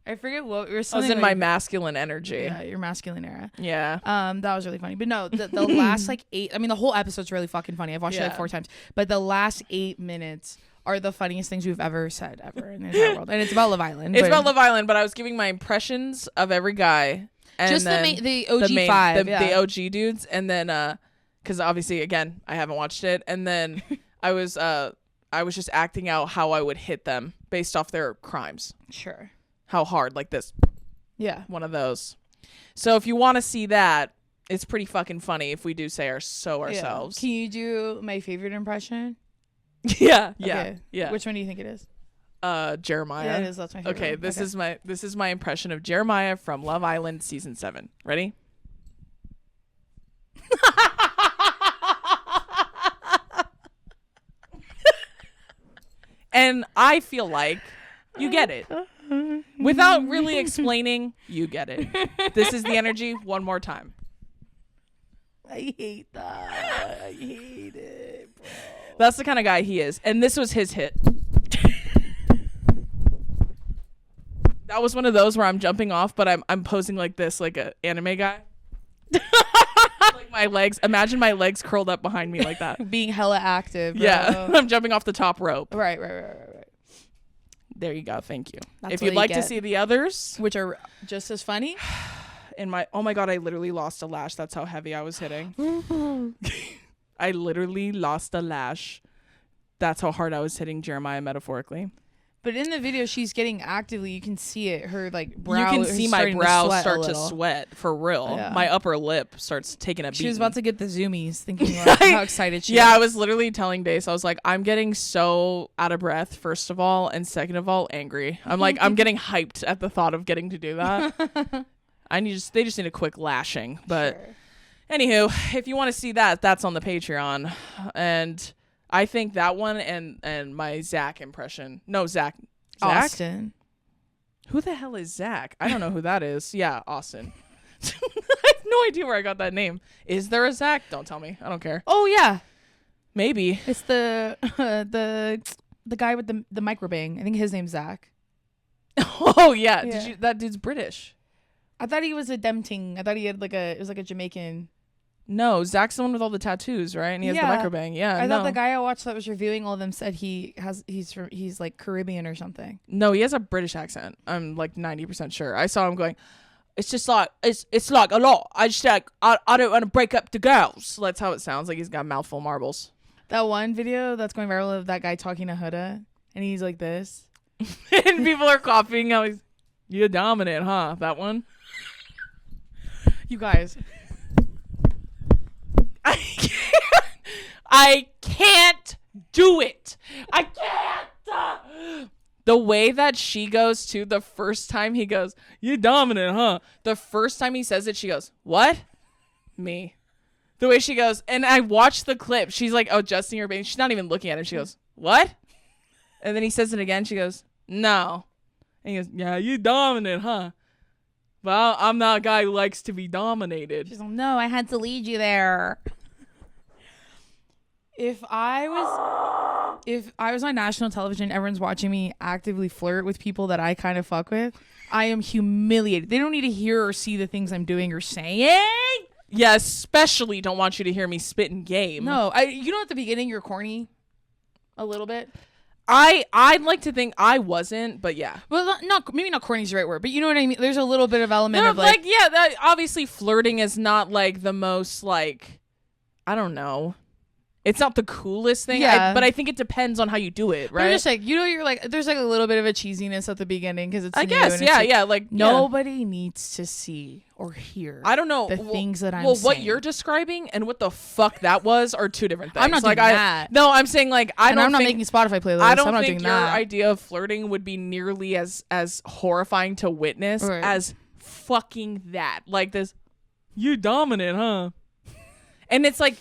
I forget what we were saying. I was in my masculine energy. Yeah, your masculine era. Yeah. That was really funny. But no, the last 8, I mean, the whole episode's really fucking funny. I've watched it 4 times. But the last 8 minutes are the funniest things we've ever said in the entire world. And it's about Love Island. It's about Love Island, but I was giving my impressions of every guy. And just the OG 5. The OG dudes. And then, because obviously, again, I haven't watched it. And then I was just acting out how I would hit them based off their crimes. Sure. How hard, like this. Yeah. One of those. So if you want to see that, it's pretty fucking funny if we do say ourselves. Yeah. Can you do my favorite impression? Yeah. Which one do you think it is? Jeremiah. Yeah, it is. That's my favorite. Okay, this is my impression of Jeremiah from Love Island season 7. Ready? And I feel like you get it. Without really explaining, you get it. This is the energy one more time. I hate that. I hate it, bro. That's the kind of guy he is. And this was his hit. That was one of those where I'm jumping off, but I'm posing like this, like an anime guy. Like my legs. Imagine my legs curled up behind me like that. Being hella active. Bro. Yeah. I'm jumping off the top rope. Right. There you go. Thank you. That's if you'd like to see the others, which are just as funny. Oh my God, I literally lost a lash. That's how heavy I was hitting. I literally lost a lash. That's how hard I was hitting Jeremiah metaphorically. But in the video, she's getting actively. You can see it. Her like brow. You can see my brow start to little. sweat for real. Yeah. My upper lip starts taking a beat. She was about to get the zoomies, thinking like, how excited she. Yeah, was. I was literally telling Dace, I was like, I'm getting so out of breath. First of all, and second of all, angry. I'm like, I'm getting hyped at the thought of getting to do that. They just need a quick lashing. But anywho, if you want to see that, that's on the Patreon, and I think that one and my Zach impression. No, Zach. Austin. Who the hell is Zach? I don't know who that is. Yeah, Austin. I have no idea where I got that name. Is there a Zach? Don't tell me. I don't care. Oh yeah, maybe it's the guy with the microbang. I think his name's Zach. Oh yeah. That dude's British. I thought he was a Demting. I thought he had it was like a Jamaican. No, Zach's the one with all the tattoos, right? And he has the microbang. Yeah, I thought the guy I watched that was reviewing all of them said he's like Caribbean or something. No, he has a British accent. I'm like 90% sure. I saw him going, it's just like it's like a lot. I just like I don't want to break up the girls. That's how it sounds. Like he's got a mouthful of marbles. That one video that's going viral of that guy talking to Huda, and he's like this, and people are copying how he's, you're dominant, huh? That one. You guys. I can't do it. I can't. The way that she goes to the first time he goes, you're dominant, huh? The first time he says it, she goes, what? Me. The way she goes, and I watched the clip. She's like adjusting her baby. She's not even looking at him. She goes, what? And then he says it again. She goes, no. And he goes, yeah, you dominant, huh? Well, I'm not a guy who likes to be dominated. She's like, no, I had to lead you there. If I was on national television, everyone's watching me actively flirt with people that I kind of fuck with, I am humiliated. They don't need to hear or see the things I'm doing or saying. Yeah, especially don't want you to hear me spit in game. No, at the beginning you're corny a little bit. I'd like to think I wasn't, but yeah. Well, maybe not corny is the right word, but you know what I mean? There's a little bit of element of like that, obviously flirting is not like the most like, I don't know. It's not the coolest thing, but I think it depends on how you do it, right? I'm just like, you're like, there's like a little bit of a cheesiness at the beginning because it's I guess, like nobody needs to see or hear. I don't know the things that I'm saying. What you're describing and what the fuck that was are two different things. I'm not doing that. No, I'm saying like I'm not making Spotify playlists. I don't I'm not think doing your that. idea of flirting would be nearly as horrifying to witness as fucking that. Like this, you dominant, huh? And it's like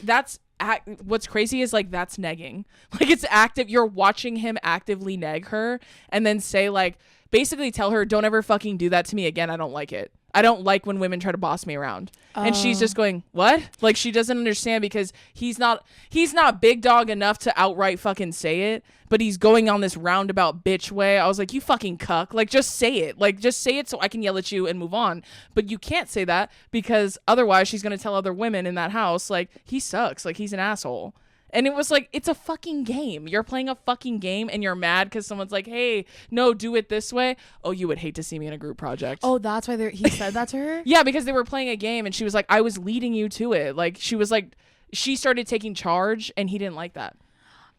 what's crazy is like that's negging. Like it's active. You're watching him actively neg her and then say like basically tell her don't ever fucking do that to me again. I don't like it. I don't like when women try to boss me around. And she's just going, what? Like she doesn't understand because he's not big dog enough to outright fucking say it, but he's going on this roundabout bitch way. I was like, you fucking cuck. Like just say it. Like just say it so I can yell at you and move on. But you can't say that because otherwise she's going to tell other women in that house like he sucks. Like he's an asshole. And it was like, it's a fucking game. You're playing a fucking game and you're mad because someone's like, hey, no, do it this way. Oh, you would hate to see me in a group project. Oh, that's why he said that to her? Yeah, because they were playing a game and she was like, I was leading you to it. Like, she was like, she started taking charge and he didn't like that.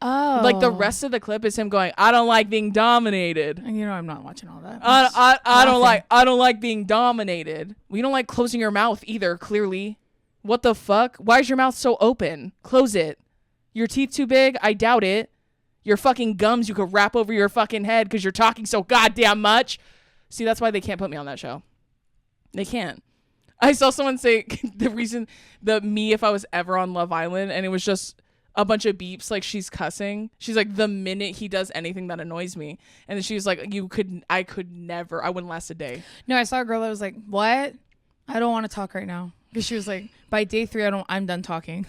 Oh. Like, the rest of the clip is him going, I don't like being dominated. And you know, I'm not watching all that. I don't like being dominated. We don't like closing your mouth either, clearly. What the fuck? Why is your mouth so open? Close it. Your teeth too big? I doubt it. Your fucking gums you could wrap over your fucking head because you're talking so goddamn much. See, that's why they can't put me on that show. They can't. I saw someone say the reason if I was ever on Love Island and it was just a bunch of beeps like she's cussing. She's like, the minute he does anything that annoys me. And then she was like, I could never. I wouldn't last a day. No, I saw a girl that was like, what? I don't want to talk right now. Because she was like, by day 3, I'm done talking.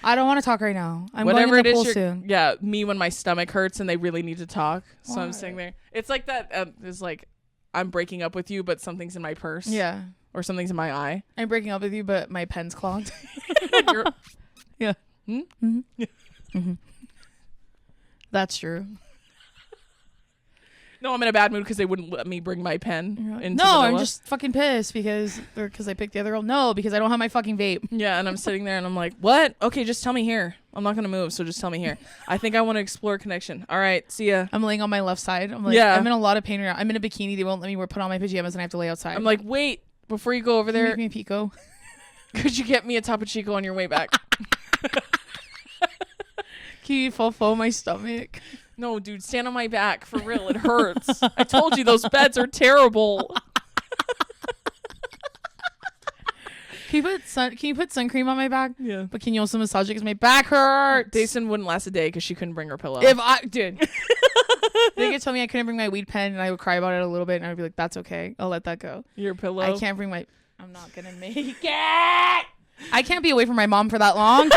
I don't want to talk right now. I'm Whatever going in the it pool is, soon. Yeah, me when my stomach hurts and they really need to talk. So Why? I'm sitting there. It's like that. It's like I'm breaking up with you, but something's in my purse. Yeah. Or something's in my eye. I'm breaking up with you, but my pen's clogged. Yeah. Hmm? Mm-hmm. Mm-hmm. That's true. No, I'm in a bad mood because they wouldn't let me bring my pen into No, the I'm villa. just fucking pissed because I picked the other girl. No, because I don't have my fucking vape. Yeah, and I'm sitting there and I'm like, what? Okay, just tell me here. I'm not gonna move, so just tell me here. I think I want to explore connection. All right, see ya. I'm laying on my left side. I'm like, I'm in a lot of pain right now. I'm in a bikini. They won't let me put on my pajamas and I have to lay outside. I'm like, wait, before you go over Can you there, make me a pico? could you get me a Topo Chico on your way back? Can you full my stomach? No, dude, stand on my back. For real, it hurts. I told you those beds are terrible. Can you put sun cream on my back? Yeah. But can you also massage it because my back hurts? Jason wouldn't last a day because she couldn't bring her pillow. Dude. They could tell me I couldn't bring my weed pen and I would cry about it a little bit and I'd be like, that's okay. I'll let that go. Your pillow? I'm not going to make it. I can't be away from my mom for that long.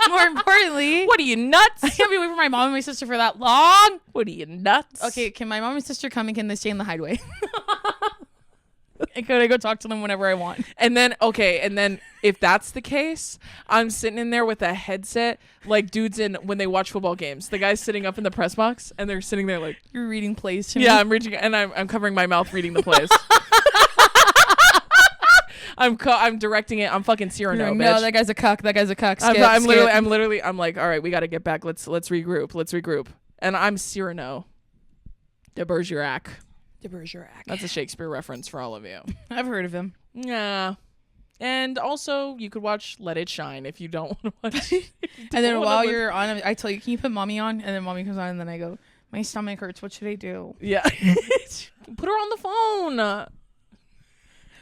More importantly. What are you, nuts? I can't be away from my mom and my sister for that long. What are you, nuts? Okay, can my mom and sister come and can they stay in the hideaway? And could I go talk to them whenever I want? And then if that's the case, I'm sitting in there with a headset like dudes in when they watch football games. The guy's sitting up in the press box and they're sitting there like, you're reading plays to me. yeah, I'm reading and I'm covering my mouth reading the plays. I'm directing it. I'm fucking Cyrano, bitch. No, that guy's a cuck. That guy's a cuck. Skip, I'm like, all right, we got to get back. Let's regroup. And I'm Cyrano de Bergerac. That's a Shakespeare reference for all of you. I've heard of him. Yeah. And also, you could watch Let It Shine if you don't want to watch. And then while you're on, I tell you, can you put mommy on? And then mommy comes on, and then I go, my stomach hurts. What should I do? Yeah. Put her on the phone.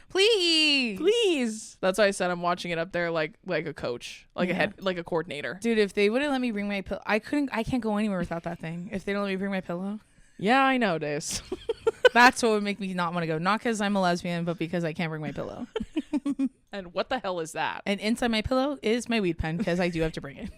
Please. That's why I said I'm watching it up there like a coach, like a coordinator. Dude, if they wouldn't let me bring my pillow, I can't go anywhere without that thing. If they don't let me bring my pillow. Yeah, I know, Dace. That's what would make me not want to go. Not because I'm a lesbian, but because I can't bring my pillow. And what the hell is that? And inside my pillow is my weed pen because I do have to bring it.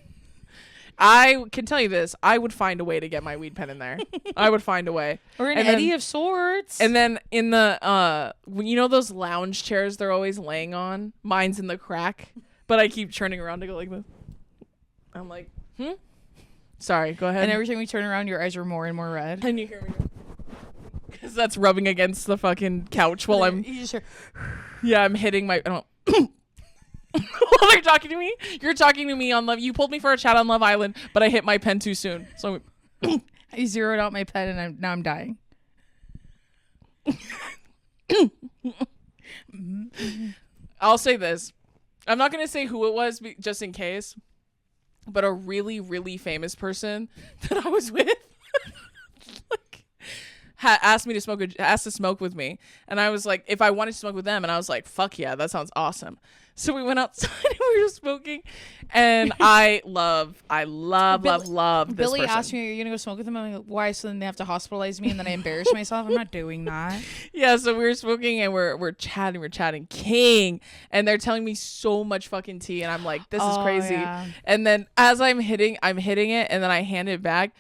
I can tell you this. I would find a way to get my weed pen in there. I would find a way. Or an eddy of sorts. And then in the, you know those lounge chairs they're always laying on? Mine's in the crack. But I keep turning around to go like this. I'm like, Sorry, go ahead. And every time we turn around, your eyes are more and more red. And you hear me go. Because that's rubbing against the fucking couch while I'm... You just hear... Yeah, I'm hitting my... I don't... While they're talking to me, you're talking to me on Love. You pulled me for a chat on Love Island, but I hit my pen too soon. So I zeroed out my pen, and now I'm dying. I'll say this. I'm not gonna say who it was, just in case. But a really, really famous person that I was with, like, asked to smoke with me, and I was like, if I wanted to smoke with them, and I was like, fuck yeah, that sounds awesome. So we went outside and we were smoking, and I love this Billy person. asked me, "Are you gonna go smoke with him?" I'm like, "Why?" So then they have to hospitalize me, and then I embarrass myself. I'm not doing that. Yeah, so we were smoking and we're chatting king, and they're telling me so much fucking tea, and I'm like, this is crazy. Yeah. And then as I'm hitting it, and then I hand it back,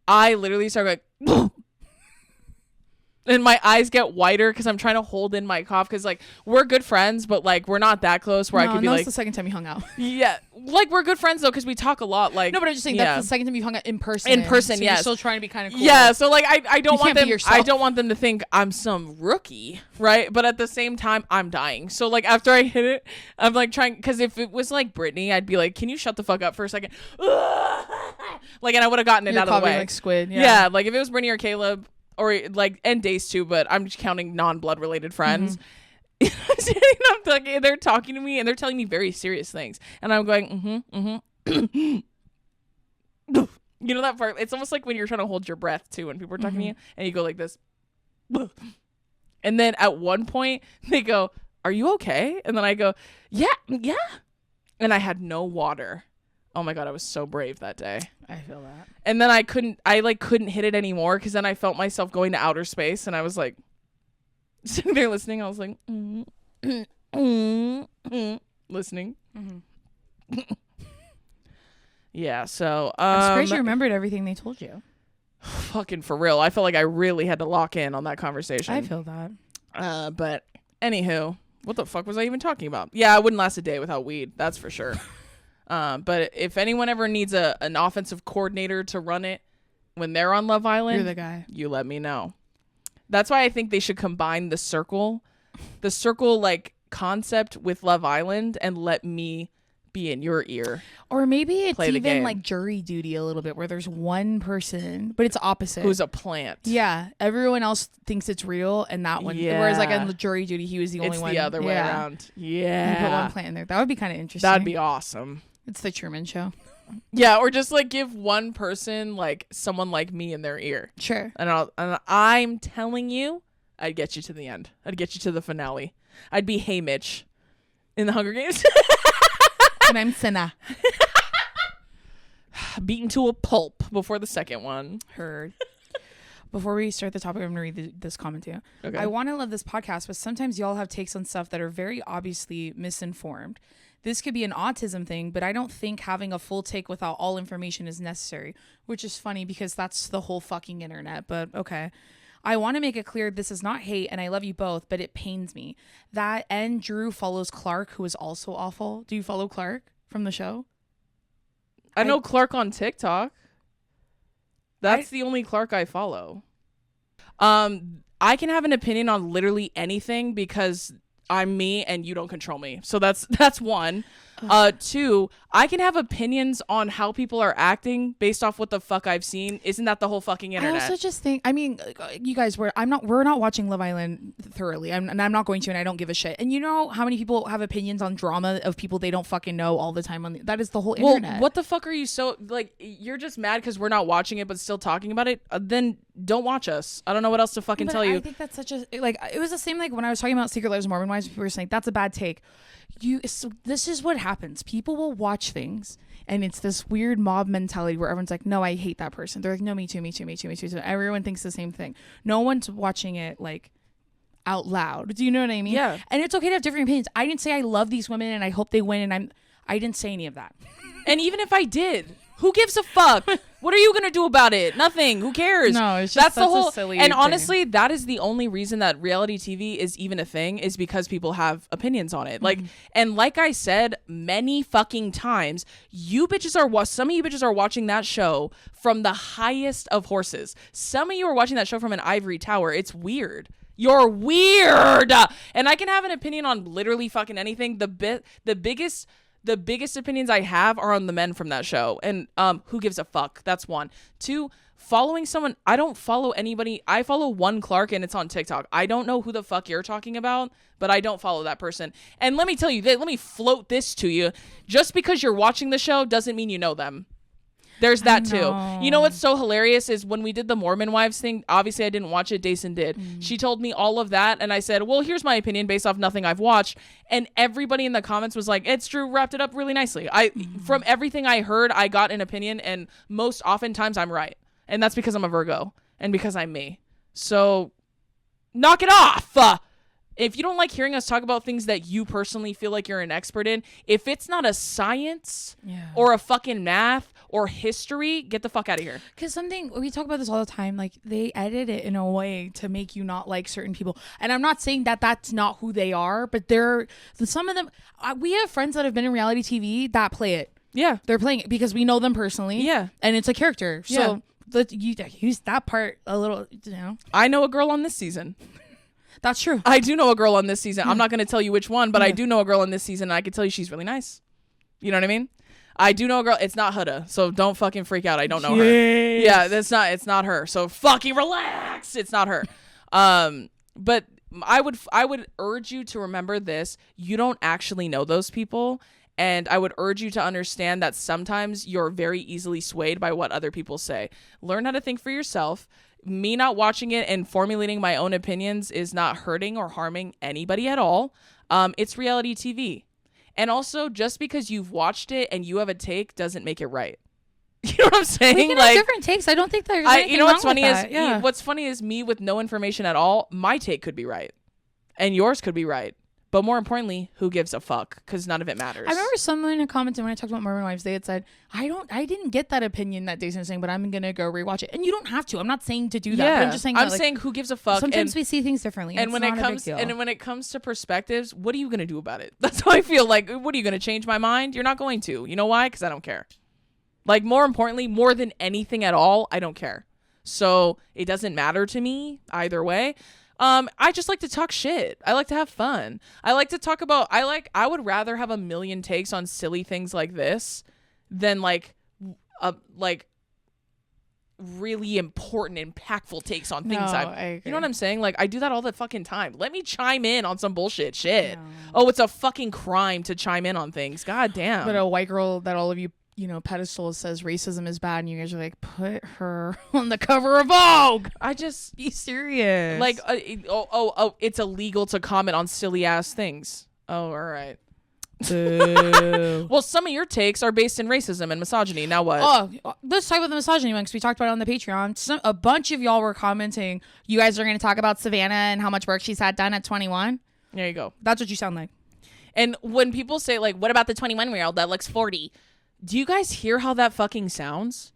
I literally start going. And my eyes get whiter because I'm trying to hold in my cough because, like, we're good friends, but, like, we're not that close where I could be like... that's the second time you hung out. Yeah. Like, we're good friends, though, because we talk a lot, like... No, but I'm just saying that's the second time you hung out in person. In person, so yes. You're still trying to be kind of cool. Yeah, so, like, I don't want them... yourself. I don't want them to think I'm some rookie, right? But at the same time, I'm dying. So, like, after I hit it, I'm, like, trying... Because if it was, like, Brittany, I'd be like, can you shut the fuck up for a second? Like, and I would have gotten it out of the way. Like squid, yeah, like, if it was Brittany or Caleb... Or like, and Dace too, but I'm just counting non-blood related friends. Mm-hmm. They're talking to me and they're telling me very serious things, and I'm going, You know that part? It's almost like when you're trying to hold your breath too when people are talking to you, and you go like this. And then at one point they go, "Are you okay?" And then I go, "Yeah." And I had no water. Oh my God, I was so brave that day. I feel that. And then I couldn't hit it anymore because then I felt myself going to outer space, and I was like sitting there listening. I was like, listening. Mm-hmm. Yeah, so I'm surprised you remembered everything they told you. Fucking for real. I felt like I really had to lock in on that conversation. I feel that. But anywho, what the fuck was I even talking about? Yeah, I wouldn't last a day without weed. That's for sure. But if anyone ever needs an offensive coordinator to run it, When they're on Love Island, You're the guy. you let me know. That's why I think they should combine the circle like concept with Love Island and let me be in your ear. Or maybe it's Play the even game. like jury duty a little bit, where there's one person, but it's opposite. Who's a plant. Yeah, everyone else thinks it's real, and that one. Yeah. Whereas like on jury duty, he was the only one. It's the other way around. You put Yeah. one plant in there. That would be kind of interesting. That'd be awesome. It's the Truman Show. Yeah, or just like give one person like someone like me in their ear. Sure. And I'm telling you, I'd get you to the end. I'd get you to the finale. I'd be Hey Mitch in the Hunger Games. And I'm Senna. Beaten to a pulp before the second one. Heard. Before we start the topic, I'm going to read this comment to you. Okay. I want to love this podcast, but sometimes y'all have takes on stuff that are very obviously misinformed. This could be an autism thing, but I don't think having a full take without all information is necessary, which is funny because that's the whole fucking internet, but okay. I want to make it clear this is not hate, and I love you both, but it pains me. That and Drew follows Clark, who is also awful. Do you follow Clark from the show? I know Clark on TikTok. That's the only Clark I follow. I can have an opinion on literally anything because I'm me and you don't control me. So that's one. Two, I can have opinions on how people are acting based off what the fuck I've seen. Isn't that the whole fucking internet? I also just think, I mean, you guys, we're not watching Love Island thoroughly. I'm not going to, and I don't give a shit. And you know how many people have opinions on drama of people they don't fucking know all the time that is the whole internet. Well, what the fuck are you like, you're just mad because we're not watching it but still talking about it? Then don't watch us. I don't know what else to fucking tell you. I think that's such a, like, it was the same like when I was talking about Secret Lives of Mormon Wives, people were saying that's a bad take. So this is what happens. People will watch things and it's this weird mob mentality where everyone's like, no, I hate that person. They're like, no, me too. So everyone thinks the same thing. No one's watching it like out loud. Do you know what I mean? Yeah. And it's okay to have different opinions. I didn't say I love these women and I hope they win, and I didn't say any of that. And even if I did, who gives a fuck? What are you gonna do about it? Nothing. Who cares? No, it's just that's the whole. a silly and thing. honestly, that is the only reason that reality TV is even a thing, is because people have opinions on it. Like, and like I said many fucking times, some of you bitches are watching that show from the highest of horses. Some of you are watching that show from an ivory tower. It's weird. You're weird. And I can have an opinion on literally fucking anything. The biggest opinions I have are on the men from that show. And who gives a fuck? That's one. Two, following someone. I don't follow anybody. I follow one Clark and it's on TikTok. I don't know who the fuck you're talking about, but I don't follow that person. And let me tell you, let me float this to you. Just because you're watching the show doesn't mean you know them. There's that too. You know what's so hilarious is when we did the Mormon Wives thing, obviously I didn't watch it, Dason did. She told me all of that and I said, well, here's my opinion based off nothing I've watched. And everybody in the comments was like, it's Drew wrapped it up really nicely. From everything I heard, I got an opinion, and most oftentimes I'm right. And that's because I'm a Virgo and because I'm me. So knock it off. If you don't like hearing us talk about things that you personally feel like you're an expert in, if it's not a science or a fucking math or history, get the fuck out of here. Because we talk about this all the time, like they edit it in a way to make you not like certain people. And I'm not saying that that's not who they are, but some of them, we have friends that have been in reality TV that play it. Yeah. They're playing it because we know them personally. Yeah. And it's a character. So you use that part a little, I know a girl on this season. That's true. I do know a girl on this season. I'm not going to tell you which one, but I do know a girl on this season, and I can tell you she's really nice. You know what I mean? I do know a girl. It's not Huda, so don't fucking freak out. I don't know her. Yeah, it's not her. So fucking relax. It's not her. But I would urge you to remember this. You don't actually know those people. And I would urge you to understand that sometimes you're very easily swayed by what other people say. Learn how to think for yourself. Me not watching it and formulating my own opinions is not hurting or harming anybody at all. It's reality TV. And also, just because you've watched it and you have a take doesn't make it right. You know what I'm saying? We can have different takes. I don't think there's anything you know what's wrong funny with is that. Yeah. what's funny is me with no information at all. My take could be right, and yours could be right. But more importantly, who gives a fuck? Because none of it matters. I remember someone commented when I talked about Mormon Wives, they had said, I didn't get that opinion that Jason was saying, but I'm going to go rewatch it. And you don't have to. I'm not saying to do that. But I'm just saying saying who gives a fuck. Sometimes we see things differently. And when it comes to perspectives, what are you going to do about it? That's how I feel. Like, what are you going to change my mind? You're not going to. You know why? Because I don't care. Like, more importantly, more than anything at all, I don't care. So it doesn't matter to me either way. I just like to talk shit. I like to have fun. I like to talk about, I would rather have a million takes on silly things like this than like really important, impactful takes on things. You know what I'm saying? Like, I do that all the fucking time. Let me chime in on some bullshit shit. No. Oh, it's a fucking crime to chime in on things. God damn. But a white girl that all of you, pedestal says racism is bad, and you guys are like, put her on the cover of Vogue. I just be serious. Like, it's illegal to comment on silly ass things. Oh, all right. Well, some of your takes are based in racism and misogyny. Now what? Oh, let's talk about the misogyny one because we talked about it on the Patreon. A bunch of y'all were commenting, you guys are going to talk about Savannah and how much work she's had done at 21. There you go. That's what you sound like. And when people say, like, what about the 21-year-old that looks 40? Do you guys hear how that fucking sounds?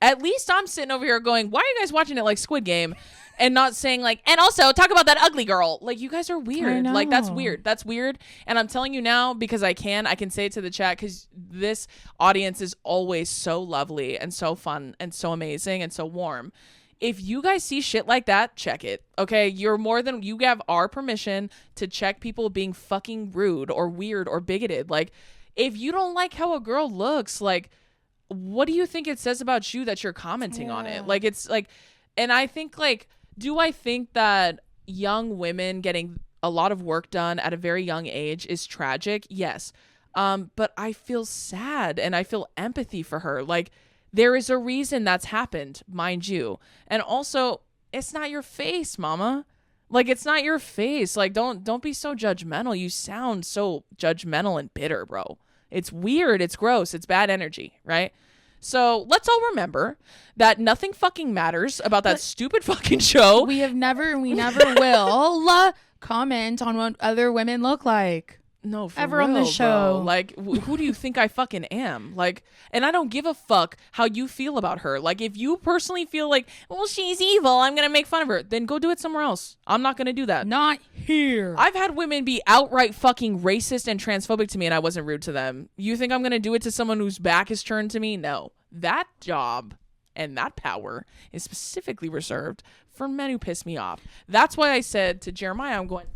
At least I'm sitting over here going, why are you guys watching it like Squid Game? And not saying like, and also talk about that ugly girl. Like, you guys are weird. Like, that's weird. That's weird. And I'm telling you now because I can say it to the chat because this audience is always so lovely and so fun and so amazing and so warm. If you guys see shit like that, check it. Okay? You have our permission to check people being fucking rude or weird or bigoted. Like, if you don't like how a girl looks, like, what do you think it says about you that you're commenting on it? Like, it's like, and I think like, do I think that young women getting a lot of work done at a very young age is tragic? Yes. But I feel sad and I feel empathy for her. Like, there is a reason that's happened, mind you. And also, it's not your face, mama. Like, it's not your face. Like, don't be so judgmental. You sound so judgmental and bitter, bro. It's weird. It's gross. It's bad energy, right? So let's all remember that nothing fucking matters about that stupid fucking show. We never will comment on what other women look like. No, for ever real, on this show. Bro. Like, who do you think I fucking am? Like, and I don't give a fuck how you feel about her. Like, if you personally feel like, well, she's evil, I'm gonna make fun of her, then go do it somewhere else. I'm not gonna do that. Not here. I've had women be outright fucking racist and transphobic to me, and I wasn't rude to them. You think I'm gonna do it to someone whose back is turned to me? No. That job and that power is specifically reserved for men who piss me off. That's why I said to Jeremiah, I'm going,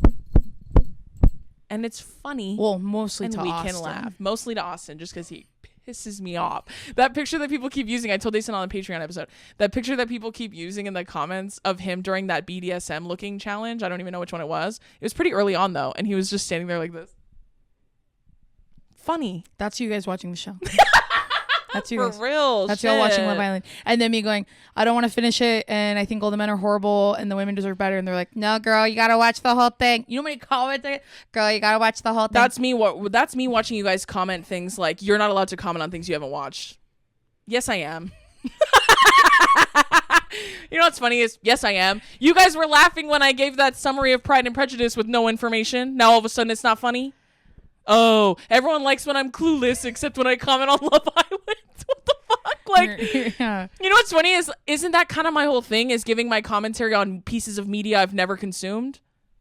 and it's funny. Well, mostly and to we Austin. Can laugh. Mostly to Austin, just because he pisses me off. That picture that people keep using, I told Jason on the Patreon episode, that picture that people keep using in the comments of him during that BDSM looking challenge, I don't even know which one it was. It was pretty early on, though, and he was just standing there like this. Funny. That's you guys watching the show. That's you for guys. real. That's shit. y'all watching Love Island, and then me going, I don't want to finish it, and I think all the men are horrible, and the women deserve better, and they're like, no, girl, you gotta watch the whole thing. You know what I comment it? Girl, you gotta watch the whole thing. That's me. That's me watching you guys comment things like you're not allowed to comment on things you haven't watched. Yes, I am. You know what's funny is, yes, I am. You guys were laughing when I gave that summary of Pride and Prejudice with no information. Now all of a sudden it's not funny. Oh, everyone likes when I'm clueless except when I comment on Love Island. What the fuck? Like, yeah. You know what's funny is, isn't that kind of my whole thing, is giving my commentary on pieces of media I've never consumed?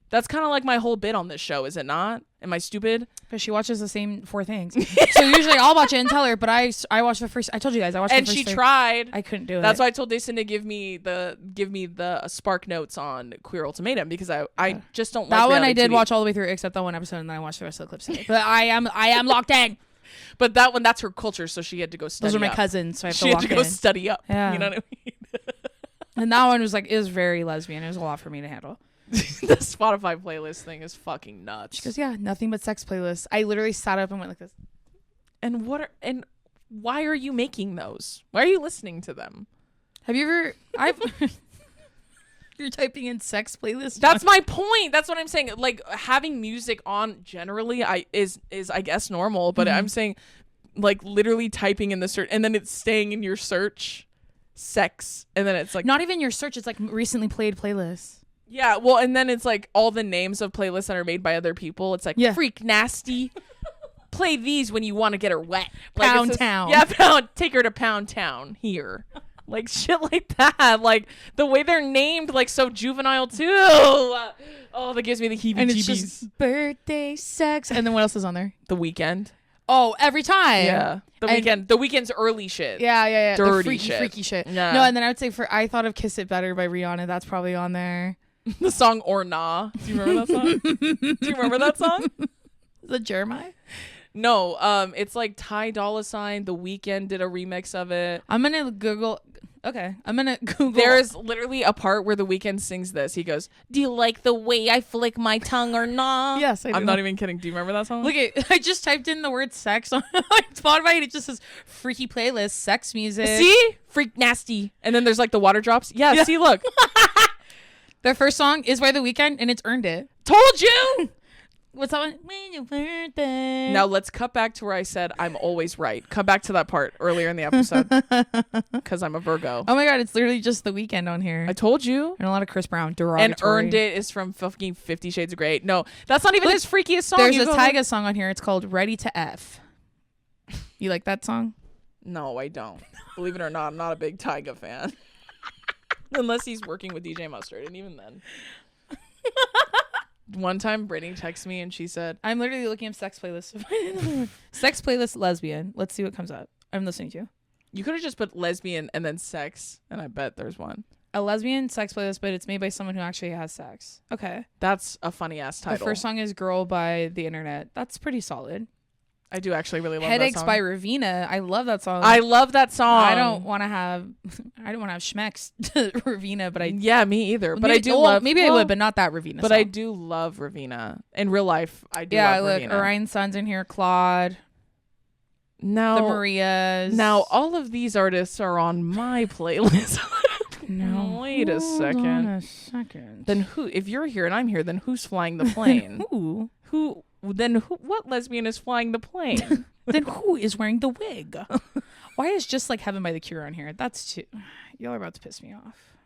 That's kind of like my whole bit on this show, is it not? Am I stupid? Because she watches the same 4 things. So usually I'll watch it and tell her, but I watched the first. I told you guys I watched and the first. And she tried. I couldn't do it. That's why I told Jason to give me the spark notes on Queer Ultimatum, because I just don't like that one. I did TV. watch all the way through except that one episode, and then I watched the rest of the clips today. But I am locked in. But that one, that's her culture, so she had to go study. Those are my up. cousins, so I have she to walk had to go in. study up. Yeah. You know what I mean? And that one was like, it was very lesbian. It was a lot for me to handle. The Spotify playlist thing is fucking nuts. She goes, yeah, nothing but sex playlists. I literally sat up and went like this. And why are you making those? Why are you listening to them? Have you ever? You're typing in sex playlist. That's my point. That's what I'm saying. Like, having music on generally, is I guess normal, but I'm saying, like, literally typing in the search and then it's staying in your search, sex, and then it's like not even your search. It's like recently played playlists. Yeah, well, and then it's like all the names of playlists that are made by other people. It's like, freak nasty. Play these when you want to get her wet. Like, Pound Town. Yeah, take her to Pound Town here. Like, shit like that. Like, the way they're named, like, so juvenile, too. Oh, that gives me the heebie-jeebies. And it's just birthday sex. And then what else is on there? The Weeknd. Oh, every time. Yeah. The Weeknd's early shit. Yeah. Dirty the freaky shit. Yeah. No, and then I would say I thought of Kiss It Better by Rihanna. That's probably on there. The song Or Nah. Do you remember that song? Do you remember that song? Is it Jeremiah? No, it's like Ty Dolla $ign. The Weeknd did a remix of it. I'm gonna Google. Okay, I'm gonna Google. There's literally a part where The Weeknd sings this. He goes, "Do you like the way I flick my tongue or not?" Yes, I do. I'm not even kidding. Do you remember that song? Look at. I just typed in the word sex on Spotify and it just says freaky playlist, sex music. See, freak nasty. And then there's like the water drops. Yeah. See, look. Their first song is by The Weeknd and it's earned it. Told you. What's that one? When you birthday. Now let's cut back to where I said I'm always right. Come back to that part earlier in the episode because I'm a Virgo. Oh my god, it's literally just The Weeknd on here. I told you. And a lot of Chris Brown. Derogatory. And Earned It is from fucking 50 Shades of Grey. No, that's not even his freakiest song. There's a Tyga song on here. It's called Ready to F. You like that song? No, I don't. Believe it or not, I'm not a big Tyga fan. Unless he's working with DJ Mustard. And even then. One time Brittany texted me and she said, I'm literally looking up sex playlist. Sex playlist lesbian. Let's see what comes up. I'm listening to you. You could have just put lesbian and then sex, and I bet there's one. A lesbian sex playlist, but it's made by someone who actually has sex. Okay. That's a funny ass title. The first song is Girl by The Internet. That's pretty solid. I do actually really love Headaches that song. by Ravina. I love that song. I love that song. I don't want to have schmecks to Ravina, but Yeah, me either. But maybe, I do love. Maybe I would, but not that Ravina. But song. I do love Ravina in real life. I do. Yeah, love look, Ravina. Orion Sun's in here. Claude. Now, The Marias. Now, all of these artists are on my playlist. No. Wait a second. Hold on a second. Then who? If you're here and I'm here, then who's flying the plane? Who? Who? Then who? What lesbian is flying the plane? Then who is wearing the wig? Why is Just Like Heaven by The Cure on here? That's too. Y'all are about to piss me off.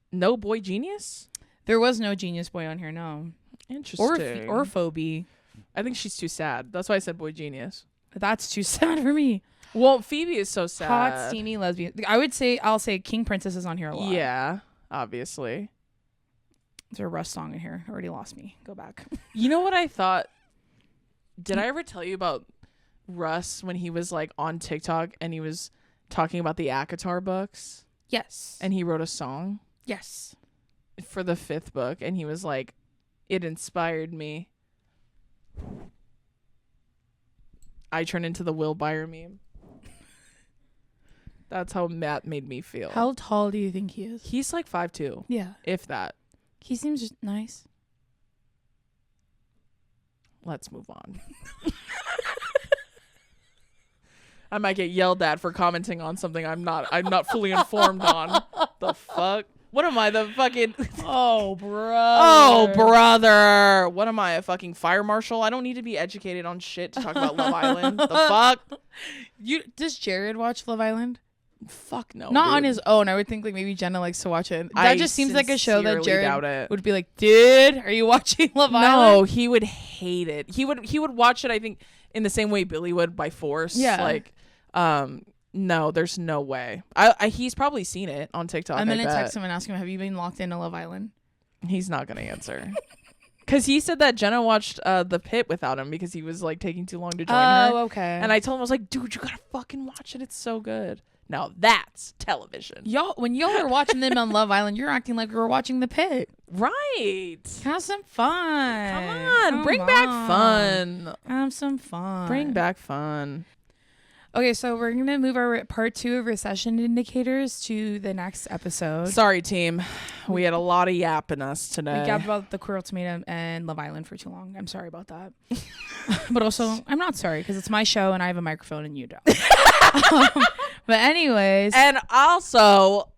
No Boy Genius? There was no Genius Boy on here. No. Interesting. Or Phoebe. I think she's too sad. That's why I said Boy Genius. That's too sad for me. Well, Phoebe is so sad. Hot, steamy lesbian. I'll say King Princess is on here a lot. Yeah, obviously. There's a Russ song in here. Already lost me. Go back. You know what I thought? Did I ever tell you about Russ when he was like on TikTok and he was talking about the ACOTAR books? Yes. And he wrote a song? Yes. For the 5th book. And he was like, it inspired me. I turn into the Will Byer meme. That's how Matt made me feel. How tall do you think he is? He's like 5'2". Yeah. If that. He seems just nice. Let's move on. I might get yelled at for commenting on something I'm not fully informed on. The fuck? What am I, the fucking Oh, brother. Oh, brother. What am I, a fucking fire marshal? I don't need to be educated on shit to talk about Love Island. The fuck? Does Jared watch Love Island? Fuck no. Not dude. on his own. I would think like maybe Jenna likes to watch it. That I just seems like a show that sincerely doubt Jared it. would be like, dude, are you watching Love Island? No, he would hate it. He would watch it, I think, in the same way Billy would, by force. Yeah. Like, no, there's no way. He's probably seen it on TikTok. I'm gonna text him and ask him, have you been locked into Love Island? He's not gonna answer. Because he said that Jenna watched The Pit without him because he was like taking too long to join her. Oh, okay. And I told him, I was like, dude, you gotta fucking watch it. It's so good. Now that's television. When y'all are watching them on Love Island, you're acting like we were watching The Pit. Right. Have some fun. Come on. Bring back fun. Have some fun. Bring back fun. Okay, so we're going to move our part 2 of recession indicators to the next episode. Sorry, team. We had a lot of yap in us today. We gabbed about the Queer Ultimatum and Love Island for too long. I'm sorry about that. But also, I'm not sorry because it's my show and I have a microphone and you don't. But anyways. And also,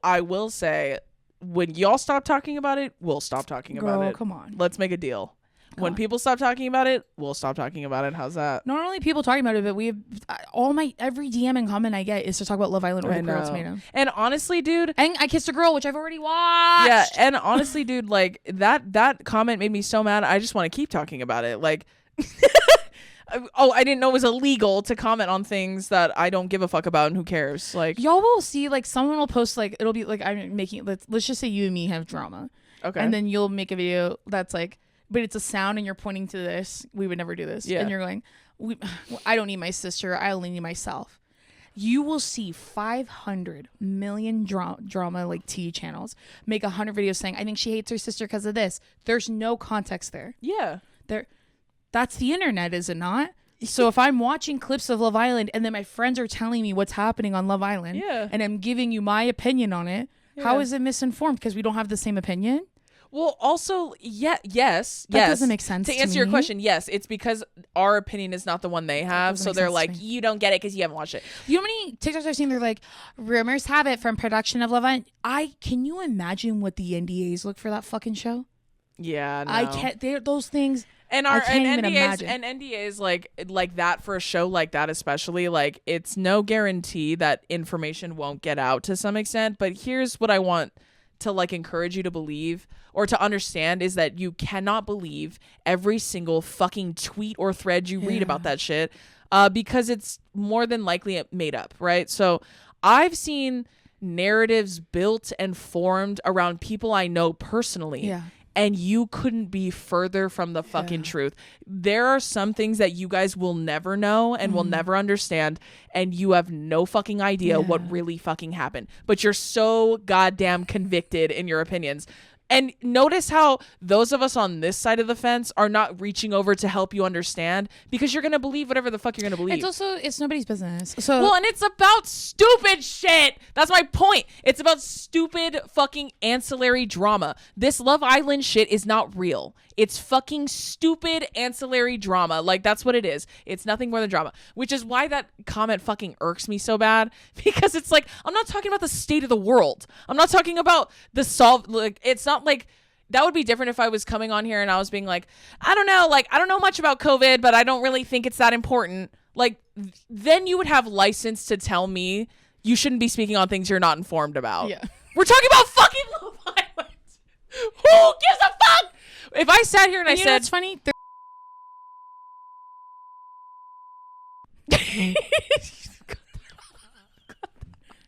I will say, when y'all stop talking about it, we'll stop talking about it. Come on. Let's make a deal. When people stop talking about it, we'll stop talking about it. How's that? Not only people talking about it, but we have every DM and comment I get is to talk about Love Island or the Queer Ultimatum. And honestly, dude, and I Kissed a Girl, which I've already watched. Yeah, and honestly, dude, like that comment made me so mad. I just want to keep talking about it. Like, I didn't know it was illegal to comment on things that I don't give a fuck about and who cares. Like, y'all will see, like, someone will post, like, it'll be like, I'm making, let's just say you and me have drama. Okay. And then you'll make a video that's like, but it's a sound and you're pointing to this, we would never do this. Yeah. And you're going, I don't need my sister. I only need myself. You will see 500 million drama like T channels make 100 videos saying, I think she hates her sister because of this. There's no context there. Yeah. That's the internet, is it not? So if I'm watching clips of Love Island and then my friends are telling me what's happening on Love Island and I'm giving you my opinion on it, how is it misinformed? Because we don't have the same opinion? Well, also, yes. That doesn't make sense to answer your question, yes, it's because our opinion is not the one they have. So they're like, you don't get it because you haven't watched it. You know how many TikToks I've seen? They're like, rumors have it from production of Love Island. Can you imagine what the NDAs look for that fucking show? Yeah, no. I can't. Those things. And NDAs like that for a show like that, especially, like, it's no guarantee that information won't get out to some extent. But here's what I want to like encourage you to believe or to understand is that you cannot believe every single fucking tweet or thread you read about that shit, because it's more than likely made up, right? So I've seen narratives built and formed around people I know personally. Yeah. And you couldn't be further from the fucking truth. There are some things that you guys will never know and will never understand. And you have no fucking idea what really fucking happened. But you're so goddamn convicted in your opinions. And notice how those of us on this side of the fence are not reaching over to help you understand, because you're going to believe whatever the fuck you're going to believe. It's nobody's business. So well, and it's about stupid shit. That's my point. It's about stupid fucking ancillary drama. This Love Island shit is not real. It's fucking stupid ancillary drama. Like, that's what it is. It's nothing more than drama, which is why that comment fucking irks me so bad, because it's like, I'm not talking about the state of the world. I'm not talking about like, it's not like that would be different if I was coming on here and I was being like, I don't know much about COVID, but I don't really think it's that important. Like, then you would have license to tell me you shouldn't be speaking on things you're not informed about. Yeah. We're talking about fucking Love Island. Who gives a fuck? If I sat here and I said, it's funny.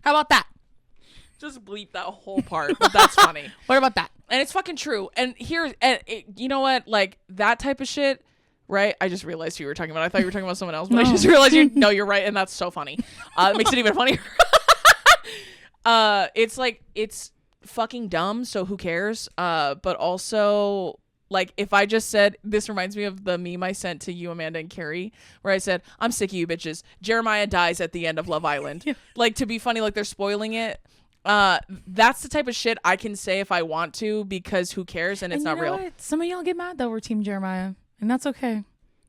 How about that? Just bleep that whole part. But that's funny. What about that? And it's fucking true. And you know what? Like, that type of shit, right? I just realized who you were talking about. I thought you were talking about someone else, but I just realized you're right. And that's so funny. It makes it even funnier. It's like, it's fucking dumb. So who cares? But also, like, if I just said, this reminds me of the meme I sent to you, Amanda and Carrie, where I said, I'm sick of you bitches. Jeremiah dies at the end of Love Island. Like, to be funny, like they're spoiling it. That's the type of shit I can say if I want to, because who cares, and it's not real. What? Some of y'all get mad that we're Team Jeremiah, and that's okay.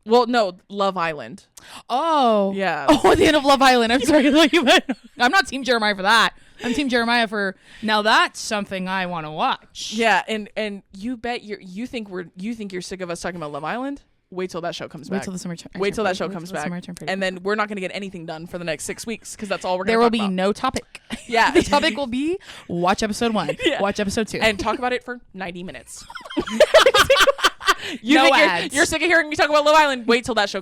Well, no, Love Island. Oh. Yeah. Oh, at the end of Love Island. I'm sorry. I'm not Team Jeremiah for that. I'm Team Jeremiah for, now that's something I want to watch. Yeah, and you bet you think you're sick of us talking about Love Island? Wait till that show comes back. Wait till that show comes back. And then we're not going to get anything done for the next 6 weeks, because that's all we're going to talk about. There will be no topic. Yeah. The topic will be watch episode 1, watch episode 2. And talk about it for 90 minutes. No ads. You're sick of hearing me talk about Love Island. Wait till that show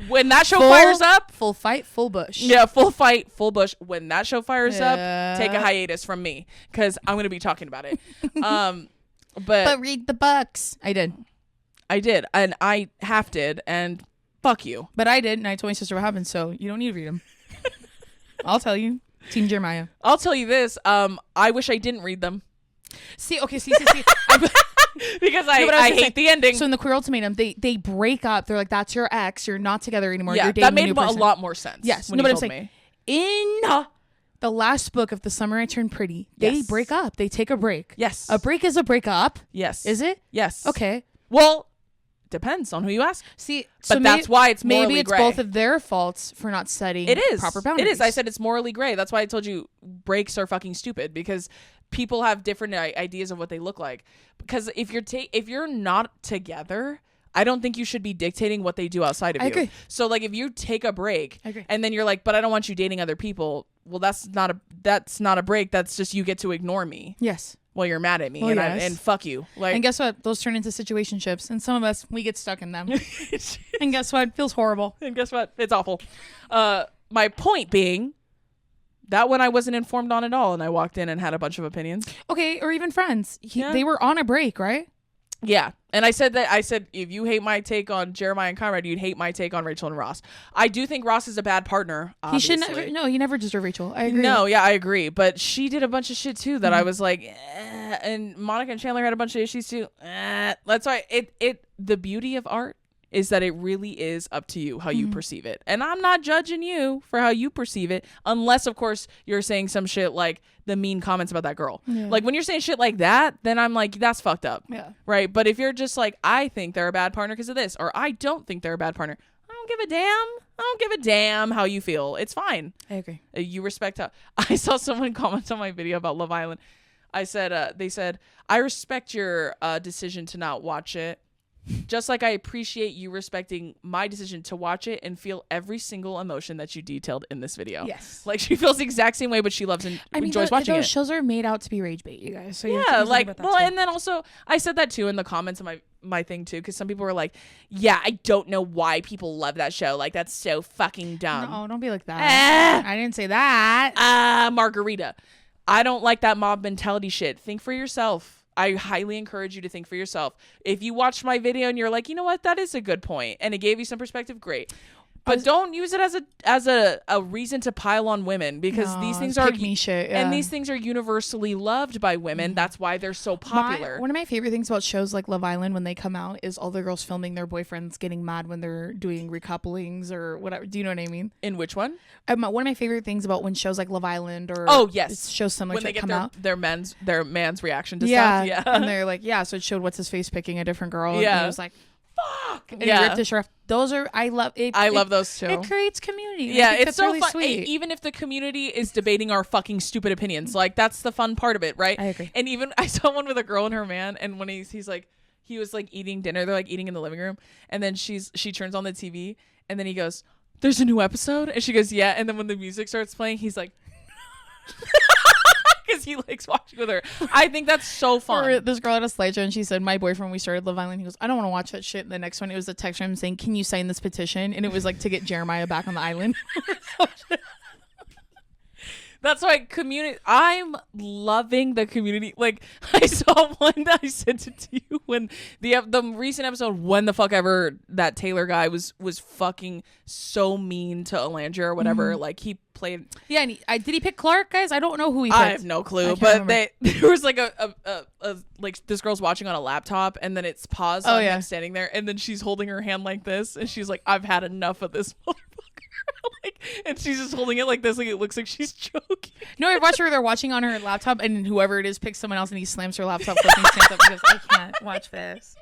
when that show fires up. Full fight, full bush. Yeah, full fight, full bush. When that show fires up, take a hiatus from me, because I'm going to be talking about it. But read the books. I did, and I half did, and fuck you. But I did, and I told my sister what happened, so you don't need to read them. I'll tell you. Team Jeremiah. I'll tell you this. I wish I didn't read them. See. Because I hate the ending. So in the Queer Ultimatum, they break up. They're like, that's your ex. You're not together anymore. Yeah, you're dating that made a new person. a lot more sense. Yes. When no, you but told I'm saying, me. in the last book of The Summer I Turned Pretty, they break up. They take a break. Yes. A break is a breakup. Yes. Is it? Yes. Okay. Well, depends on who you ask. See, but that's why it's morally maybe it's gray. both of their faults for not setting proper boundaries. It is. I said it's morally gray. That's why I told you breaks are fucking stupid, because people have different ideas of what they look like. Because if you're not together, I don't think you should be dictating what they do outside of you. I agree. So like, if you take a break and then you're like, but I don't want you dating other people, well, that's not a break. That's just, you get to ignore me. Yes. Well, you're mad at me, and fuck you. Like, and guess what? Those turn into situationships, and some of us, we get stuck in them. And guess what? It feels horrible. And guess what? It's awful. My point being, that one I wasn't informed on at all, and I walked in and had a bunch of opinions. Okay, or even friends. They were on a break, right? Yeah. And I said if you hate my take on Jeremiah and Conrad, you'd hate my take on Rachel and Ross. I do think Ross is a bad partner. Obviously. He should he never deserved Rachel. I agree. No, yeah, I agree. But she did a bunch of shit too that I was like, and Monica and Chandler had a bunch of issues too. That's why the beauty of art is that it really is up to you how you perceive it. And I'm not judging you for how you perceive it, unless, of course, you're saying some shit like the mean comments about that girl. Yeah. Like, when you're saying shit like that, then I'm like, that's fucked up. Yeah. Right? But if you're just like, I think they're a bad partner because of this, or I don't think they're a bad partner, I don't give a damn. I don't give a damn how you feel. It's fine. I agree. You respect how... I saw someone comment on my video about Love Island. I said, they said, I respect your decision to not watch it. Just like I appreciate you respecting my decision to watch it and feel every single emotion that you detailed in this video. Yes. Like, she feels the exact same way, but she loves and enjoys watching those it. shows are made out to be rage bait, you guys. So yeah, like, well, and then also, I said that too in the comments of my thing too, because some people were like, yeah, I don't know why people love that show. Like, that's so fucking dumb. No, don't be like that. I didn't say that. Margarita. I don't like that mob mentality shit. Think for yourself. I highly encourage you to think for yourself. If you watched my video and you're like, you know what, that is a good point, and it gave you some perspective, great. But don't use it as a reason to pile on women, because these things are shit, and these things are universally loved by women. That's why they're so popular. One of my favorite things about shows like Love Island when they come out is all the girls filming their boyfriends getting mad when they're doing recouplings or whatever. Do you know what I mean? In which one? One of my favorite things about when shows like Love Island or shows similar when to they get come out, their man's reaction to stuff. Yeah, and they're like, so it showed what's his face picking a different girl. Yeah, and it was like, fuck, and he ripped his shirt off. Those are I love those too. It creates community. Yeah, it's so really fun. Sweet. Even if the community is debating our fucking stupid opinions, like, that's the fun part of it, right? I agree. And even I saw one with a girl and her man, and when he's like, he was like eating dinner, they're like eating in the living room, and then she turns on the TV, and then he goes, "There's a new episode," and she goes, "Yeah," and then when the music starts playing, he's like, because he likes watching with her. I think that's so fun. Or this girl at a slide show, and she said, my boyfriend, when we started Love Island, he goes, I don't want to watch that shit. And the next one, it was a text from him saying, can you sign this petition? And it was like to get Jeremiah back on the island. That's why I'm loving the community. Like, I saw one that I sent it to you when the recent episode, when the fuck ever, that Taylor guy was fucking so mean to Alandria or whatever. Like, he played. Yeah, and did he pick Clark, guys? I don't know who he picked. I have no clue. But there was like a like this girl's watching on a laptop, and then it's paused on him standing there, and then she's holding her hand like this, and she's like, I've had enough of this motherfucker. Like, and she's just holding it like this, like it looks like she's joking. No, I watched her. They're watching on her laptop, and whoever it is picks someone else, and he slams her laptop close and stands up and goes, I can't watch this.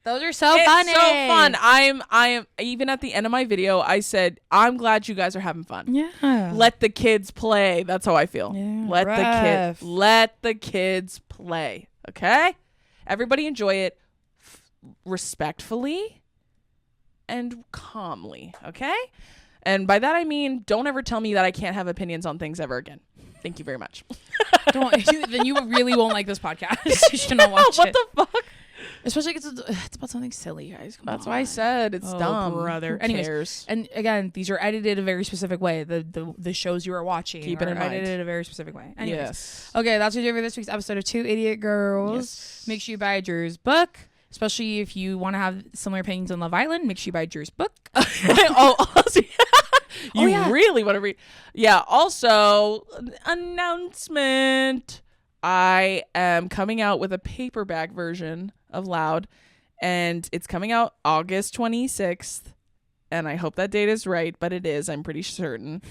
Those are so funny. It's so fun. I am even at the end of my video, I said, I'm glad you guys are having fun. Yeah. Let the kids play. That's how I feel. Yeah, let the kids play. Okay? Everybody enjoy it respectfully and calmly. Okay? And by that I mean, don't ever tell me that I can't have opinions on things ever again. Thank you very much. Then you really won't like this podcast. You should not watch what it. the fuck? Especially because it's about something silly, guys. That's why I said it's dumb. Brother. Anyways, and again, these are edited a very specific way. The shows you are watching keep it in mind. Edited a very specific way. Anyways. Yes. Okay, that's what we do for this week's episode of Two Idiot Girls. Yes. Make sure you buy Drew's book. Especially if you want to have similar opinions on Love Island, make sure you buy Drew's book. Really want to read. Yeah. Also, announcement. I am coming out with a paperback version of Loud, and it's coming out August 26th. And I hope that date is right, but it is. I'm pretty certain.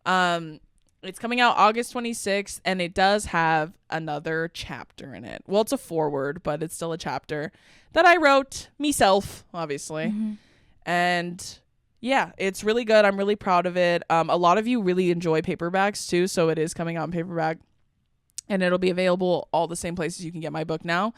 It's coming out August 26th, and it does have another chapter in it. Well, it's a foreword, but it's still a chapter that I wrote myself, obviously. Mm-hmm. And yeah, it's really good. I'm really proud of it. A lot of you really enjoy paperbacks too, so it is coming out in paperback, and it'll be available all the same places you can get my book now.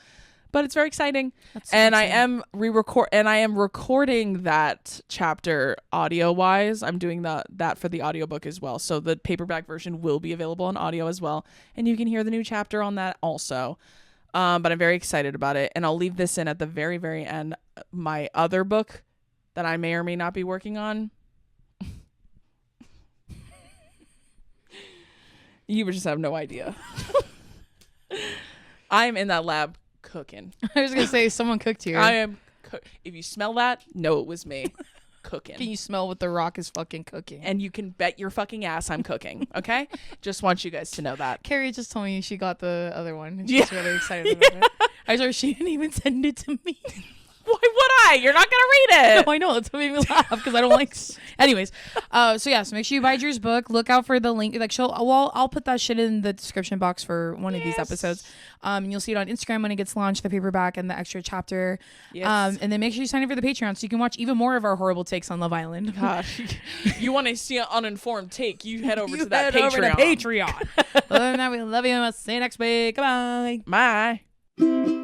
But it's very exciting. And I am recording that chapter audio wise. I'm doing that for the audiobook as well. So the paperback version will be available on audio as well. And you can hear the new chapter on that also. But I'm very excited about it. And I'll leave this in at the very, very end. My other book that I may or may not be working on. You would just have no idea. I'm in that lab cooking. I was gonna say someone cooked here. I am. If you smell that, know it was me. Cooking. Can you smell what The Rock is fucking cooking? And you can bet your fucking ass I'm cooking. Okay. Just want you guys to know that. Carrie just told me she got the other one. And she's really excited about it. I swear she didn't even send it to me. Why would I? You're not gonna read it. No, I know. That's what made me laugh because I don't like. Anyways, so make sure you buy Drew's book. Look out for the link. Like, I'll put that shit in the description box for one of these episodes. And you'll see it on Instagram when it gets launched, the paperback and the extra chapter. Yes. And then make sure you sign up for the Patreon so you can watch even more of our horrible takes on Love Island. Gosh, you want to see an uninformed take? You head over to that head Patreon. Over to Patreon. Other than that, we love you. See you next week. Goodbye. Bye.